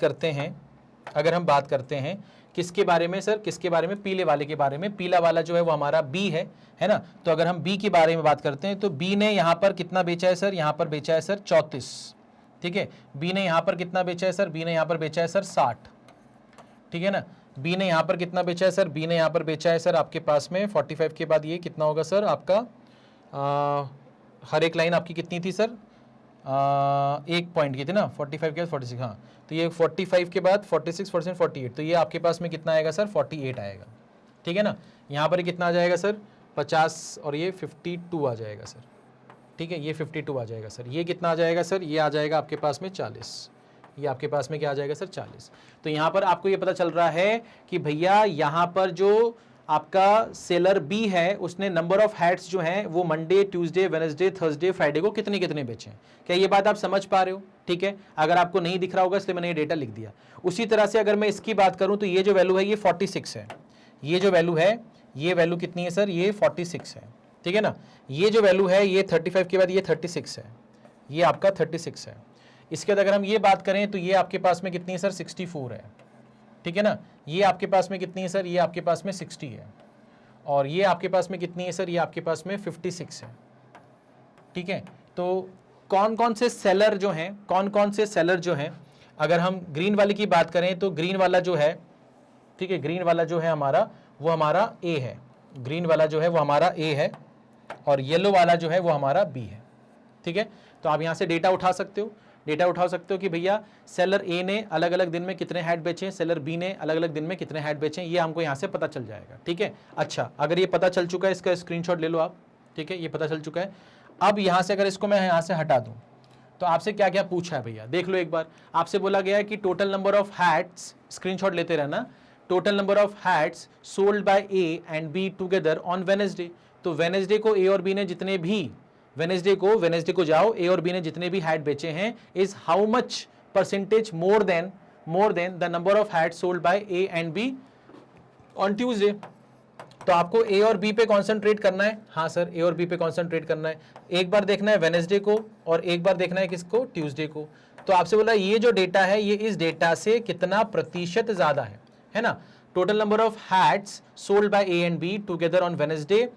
करते हैं किसके बारे में सर, किसके बारे में, पीले वाले के बारे में। पीला वाला जो है वो हमारा बी है ना। तो अगर हम बी के बारे में बात करते हैं तो बी ने यहाँ पर कितना बेचा है सर, यहाँ पर बेचा है सर 34, ठीक है। बी ने यहाँ पर कितना बेचा है सर, बी ने यहाँ पर बेचा है सर 60, ठीक है ना। बी ने यहाँ पर कितना बेचा है सर, बी ने यहाँ पर बेचा है सर आपके पास में 45 के बाद ये कितना होगा सर आपका, हर एक लाइन आपकी कितनी थी सर, 1 पॉइंट की थी ना, 45 के बाद 46, हाँ। तो ये 45 के बाद 46, 47, 48, तो ये आपके पास में कितना आएगा सर, 48 आएगा, ठीक है ना। यहाँ पर कितना आ जाएगा सर 50 और ये 52 आ जाएगा सर, ठीक है, ये 52 आ जाएगा सर। ये कितना आ जाएगा सर, ये आ जाएगा आपके पास में 40। ये आपके पास में क्या आ जाएगा सर, 40। तो यहाँ पर आपको ये पता चल रहा है कि भैया यहाँ पर जो आपका सेलर बी है उसने नंबर ऑफ हैट्स जो हैं वो Monday, Tuesday, Wednesday, Thursday, Friday को कितने कितने बेचे हैं। क्या ये बात आप समझ पा रहे हो? ठीक है, अगर आपको नहीं दिख रहा होगा इसलिए मैंने ये डेटा लिख दिया। उसी तरह से अगर मैं इसकी बात करूं तो ये जो वैल्यू है ये 46 है। ये जो वैल्यू है, ये वैल्यू कितनी है सर, ये 46 है। ठीक है ना, ये जो वैल्यू है ये 35 के बाद ये 36 है, ये आपका 36 है। इसके बाद अगर हम ये बात करें तो ये आपके पास में कितनी है सर, 64 है। ठीक है ना, ये आपके पास में कितनी है सर, ये आपके पास में 60 है। और ये आपके पास में कितनी है सर, ये आपके पास में 56 है। ठीक है, तो कौन कौन से सेलर जो हैं, कौन कौन से सेलर जो हैं, अगर हम ग्रीन वाले की बात करें तो ग्रीन वाला जो है, ठीक है, ग्रीन वाला जो है हमारा वो हमारा ए है। ग्रीन वाला जो है वो हमारा ए है और येलो वाला जो है वो हमारा बी है। ठीक है, तो आप यहाँ से डेटा उठा सकते हो, डेटा उठा सकते हो कि भैया सेलर ए ने अलग अलग दिन में कितने हैट बेचे, सेलर बी ने अलग अलग दिन में कितने हैट बेचे, ये हमको यहाँ से पता चल जाएगा। ठीक है, अच्छा अगर ये पता चल चुका है इसका स्क्रीनशॉट ले लो आप। ठीक है, ये पता चल चुका है। अब यहाँ से अगर इसको मैं यहाँ से हटा दूँ तो आपसे क्या क्या पूछा है भैया, देख लो एक बार। आपसे बोला गया है कि total number of hats, screenshot लेते रहना, total number of hats sold by A and B together on Wednesday. तो वेडनेसडे को ए और बी ने जितने भी, वेडनेसडे को जाओ, ए और बी ने जितने भी हैट बेचे हैं is how much percentage more then the number of hat sold by A and B on Tuesday. तो आपको ए और बी पे कॉन्सेंट्रेट करना है। हाँ सर, ए और बी पे कॉन्सेंट्रेट करना है। एक बार देखना है वेडनेसडे को और एक बार देखना है किसको, ट्यूसडे को। तो आपसे बोला ये जो डेटा है ये इस डेटा से कितना प्रतिशत ज्यादा है ना। Total number of hats sold by A and B together on Wednesday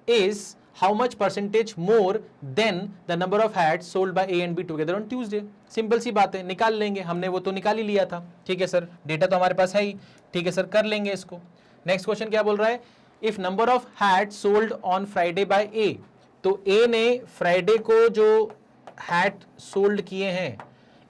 is how much percentage more than the number of hats sold by A and B together on Tuesday। Simple सी बात है, निकाल लेंगे, हमने वो तो निकाल ही लिया था। ठीक है सर, डेटा तो हमारे पास है ही। ठीक है सर, कर लेंगे इसको। नेक्स्ट क्वेश्चन क्या बोल रहा है, if number of hat sold on Friday by A, तो ए ने फ्राइडे को जो हैट सोल्ड किए हैं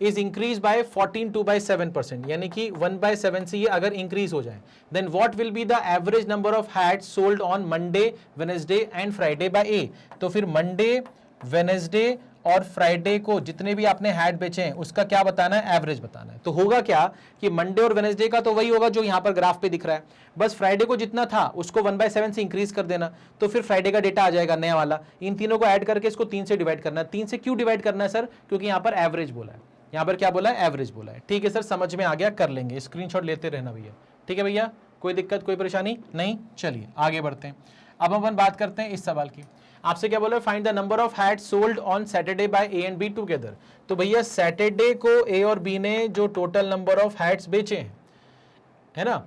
इज इंक्रीज बाय 14.7%, यानी कि 1/7 से ये अगर इंक्रीज हो जाए, then what will be the average number of hats sold on Monday, Wednesday and Friday by A. तो फिर मंडे, वेडनेसडे और फ्राइडे को जितने भी आपने हैट बेचे हैं उसका क्या बताना है, एवरेज बताना है। तो होगा क्या कि मंडे और वेडनेसडे का तो वही होगा जो यहाँ पर ग्राफ पे दिख रहा है, बस फ्राइडे को जितना था उसको 1/7 से इंक्रीज कर देना, तो फिर फ्राइडे का डेटा आ जाएगा नया वाला। इन तीनों को ऐड करके इसको 3 से डिवाइड करना है। 3 से क्यों डिवाइड करना है सर, क्योंकि यहाँ पर एवरेज बोला है, यहाँ पर क्या बोला है, एवरेज बोला है। ठीक है सर, समझ में आ गया, कर लेंगे, स्क्रीनशॉट लेते रहना भैया। ठीक है भैया, कोई दिक्कत कोई परेशानी नहीं। चलिए आगे बढ़ते हैं। अब अपन बात करते हैं इस सवाल की। आपसे क्या बोला, find the number of hat sold on Saturday by A and B together. तो भैया सैटरडे को ए और बी ने जो टोटल नंबर ऑफ हैट्स बेचे हैं, है ना,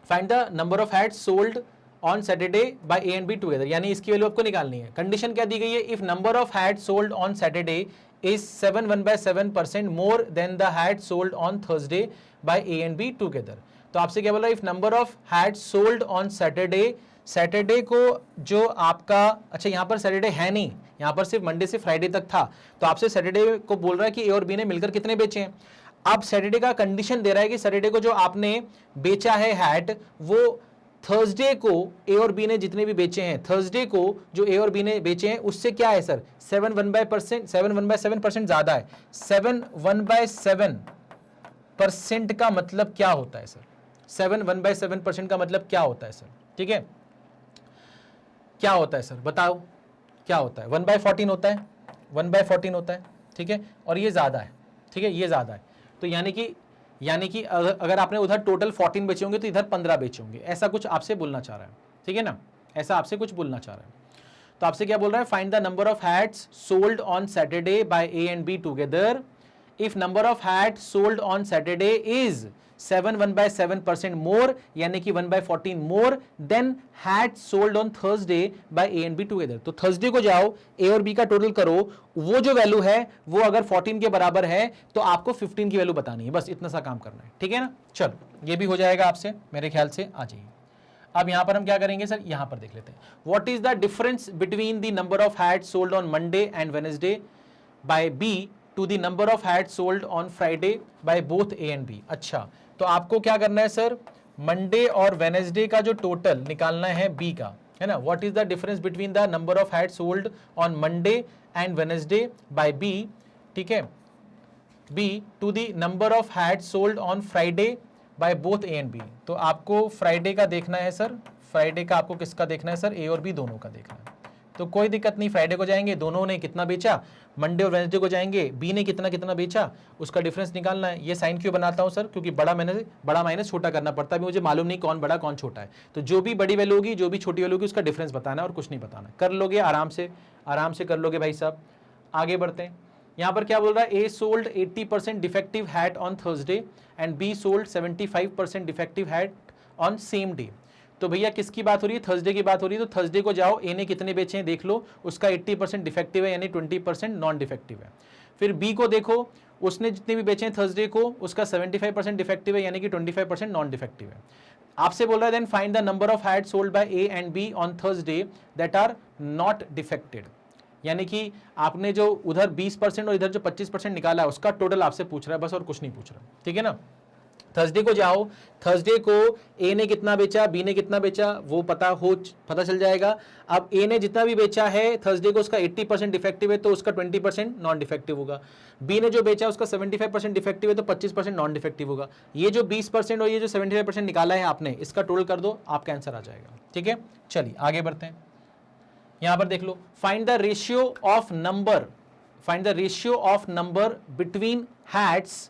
find the number of hats sold on Saturday by A and B together, यानी इसकी वैल्यू आपको निकालनी है। कंडीशन क्या दी गई है, if number of hats sold on Saturday is 1/7% more than the hat sold on Thursday by A and B together। तो आपसे क्या बोला, if number of hats sold on Saturday, Saturday को जो आपका, अच्छा यहाँ पर सैटरडे है नहीं, यहाँ पर सिर्फ मंडे से फ्राइडे तक था, तो आपसे सैटरडे को बोल रहा है कि ए और बी ने मिलकर कितने बेचे हैं। अब सैटरडे का कंडीशन दे रहा है कि सैटरडे को जो आपने बेचा है हैट वो थर्सडे को ए और बी ने जितने भी बेचे हैं, थर्सडे को जो ए और बी ने बेचे हैं उससे क्या है सर, 7/7% ज्यादा है। 7/7% का मतलब क्या होता है सर, 7/7% का मतलब क्या होता है सर, ठीक है, क्या होता है सर बताओ, क्या होता है, 1/14 होता है, 1/14 होता है। ठीक है, और ये ज्यादा है, ठीक है, ये ज्यादा है। तो यानी कि अगर आपने उधर टोटल 14 बेचे होंगे तो इधर 15 बेचे होंगे, ऐसा कुछ आपसे बोलना चाह रहा है। ठीक है ना, ऐसा आपसे कुछ बोलना चाह रहा है। तो आपसे क्या बोल रहा है, find the number of hats sold on Saturday by A and B together if number of hats sold on Saturday is 1/7% more, यानी कि 1/14 more than hat sold on Thursday by A and B together. तो Thursday को जाओ, ए और B का total करो, वो जो वैल्यू है वो अगर 14 के बराबर है तो आपको 15 की वैल्यू बतानी है, बस इतना सा काम करना है। ठीक है ना, चलो ये भी हो जाएगा आपसे, मेरे ख्याल से आ जाइए। अब यहां पर हम क्या करेंगे सर, यहां पर देख लेते हैं, what is the difference between the number of hat sold on Monday and Wednesday by B to the number of hat sold on Friday by both A and B. अच्छा, तो आपको क्या करना है सर, मंडे और Wednesday का जो total निकालना है बी का, है ना, what is the difference between the number of hat sold on Monday and Wednesday by B, ठीक है, B to the number of hat sold on Friday by both A and B. तो आपको Friday का देखना है sir, Friday का आपको किसका देखना है सर, ए और बी दोनों का देखना है। तो कोई दिक्कत नहीं, फ्राइडे को जाएंगे, दोनों ने कितना बेचा, मंडे और वेडनेसडे को जाएंगे, बी ने कितना कितना बेचा, उसका डिफरेंस निकालना है। ये साइन क्यों बनाता हूं सर, क्योंकि बड़ा माइनस छोटा करना पड़ता है, मुझे मालूम नहीं कौन बड़ा कौन छोटा है, तो जो भी बड़ी वैल्यू होगी जो भी छोटी वैल्यू होगी उसका डिफरेंस बताना और कुछ नहीं बताना। कर लोगे आराम से कर लोगे भाई साहब। आगे बढ़ते हैं, यहां पर क्या बोल रहा है, ए sold 80% defective hat on Thursday and be sold 75% defective hat on same day. तो भैया किसकी बात हो रही है, थर्सडे की बात हो रही है। तो थर्सडे को जाओ, ए ने कितने बेचे हैं देख लो, उसका 80% डिफेक्टिव है यानी 20% नॉन डिफेक्टिव है। फिर बी को देखो, उसने जितने भी बेचे हैं थर्सडे को उसका 75% डिफेक्टिव है यानी कि 25% नॉन डिफेक्टिव है। आपसे बोल रहा है then find the number of hat sold by A and B on Thursday that are not defected, यानी कि आपने जो उधर 20% और इधर जो 25% निकाला है उसका टोटल आपसे पूछ रहा है बस, और कुछ नहीं पूछ रहा, ठीक है ना। थर्सडे को जाओ, थर्सडे को ए ने कितना बेचा, बी ने कितना बेचा वो पता चल जाएगा। अब ए ने जितना भी बेचा है थर्सडे को उसका 80% डिफेक्टिव है तो उसका 20% नॉन डिफेक्टिव होगा। बी ने जो बेचा उसका 75% डिफेक्टिव है तो 25% नॉन डिफेक्टिव होगा। ये जो 20% और ये जो 75% निकाला है आपने, इसका टोटल कर दो, आपका आंसर आ जाएगा, ठीक है। चलिए आगे बढ़ते हैं, यहां पर देख लो, find the ratio of number between hats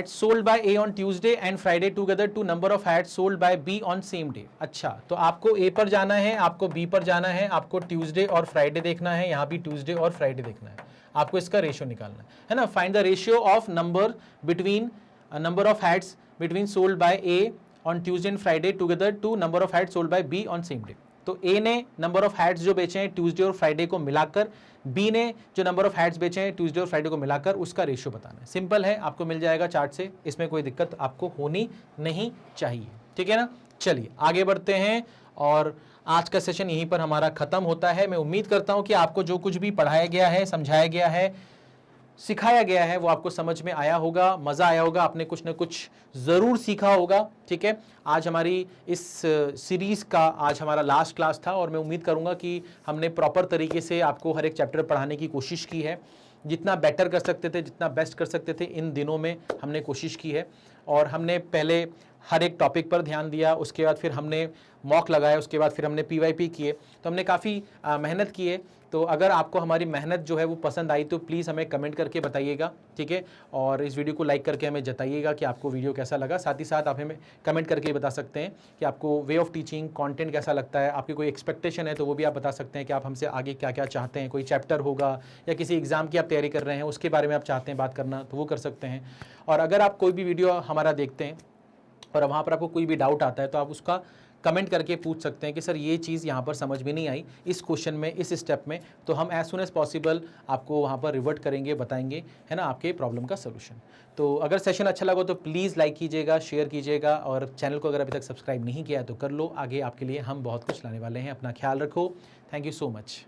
sold by A on Tuesday and Friday together to number of hats sold by B on same day। अच्छा, तो आपको A पर जाना है, आपको B पर जाना है, आपको ट्यूसडे और फ्राइडे देखना है, यहाँ भी ट्यूसडे और फ्राइडे देखना है, आपको इसका रेशियो निकालना है ना। Find the ratio of number of hats between sold by A on Tuesday and Friday together to number of hats sold by B on same day। तो ए ने नंबर ऑफ हैट्स जो बेचे हैं Tuesday और Friday को मिलाकर, B ने जो नंबर ऑफ हैट्स बेचे हैं ट्यूसडे और फ्राइडे को मिलाकर, उसका रेशियो बताना है। सिंपल है, आपको मिल जाएगा चार्ट से, इसमें कोई दिक्कत आपको होनी नहीं चाहिए, ठीक है ना। चलिए आगे बढ़ते हैं, और आज का सेशन यहीं पर हमारा खत्म होता है। मैं उम्मीद करता हूं कि आपको जो कुछ भी पढ़ाया गया है, समझाया गया है, सिखाया गया है वो आपको समझ में आया होगा, मज़ा आया होगा, आपने कुछ ना कुछ ज़रूर सीखा होगा, ठीक है। आज हमारी इस सीरीज़ का आज हमारा लास्ट क्लास था और मैं उम्मीद करूंगा कि हमने प्रॉपर तरीके से आपको हर एक चैप्टर पढ़ाने की कोशिश की है। जितना बेटर कर सकते थे, जितना बेस्ट कर सकते थे, इन दिनों में हमने कोशिश की है। और हमने पहले हर एक टॉपिक पर ध्यान दिया, उसके बाद फिर हमने मॉक लगाया, उसके बाद फिर हमने PYP किए, तो हमने काफ़ी मेहनत की है। तो अगर आपको हमारी मेहनत जो है वो पसंद आई तो प्लीज़ हमें कमेंट करके बताइएगा, ठीक है। और इस वीडियो को लाइक करके हमें जताइएगा कि आपको वीडियो कैसा लगा। साथ ही साथ आप हमें कमेंट करके बता सकते हैं कि आपको वे ऑफ टीचिंग कंटेंट कैसा लगता है, आपकी कोई एक्सपेक्टेशन है तो वो भी आप बता सकते हैं कि आप हमसे आगे क्या क्या चाहते हैं। कोई चैप्टर होगा या किसी एग्ज़ाम की आप तैयारी कर रहे हैं उसके बारे में आप चाहते हैं बात करना तो वो कर सकते हैं। और अगर आप कोई भी वीडियो हमारा देखते हैं और वहाँ पर आपको कोई भी डाउट आता है तो आप उसका कमेंट करके पूछ सकते हैं कि सर ये चीज़ यहाँ पर समझ में नहीं आई इस क्वेश्चन में, इस स्टेप में, तो हम एज सुन एज पॉसिबल आपको वहाँ पर रिवर्ट करेंगे, बताएंगे, है ना, आपके प्रॉब्लम का सोल्यूशन। तो अगर सेशन अच्छा लगा तो प्लीज़ लाइक कीजिएगा, शेयर कीजिएगा, और चैनल को अगर अभी तक सब्सक्राइब नहीं किया है तो कर लो। आगे आपके लिए हम बहुत कुछ लाने वाले हैं। अपना ख्याल रखो। Thank you so much.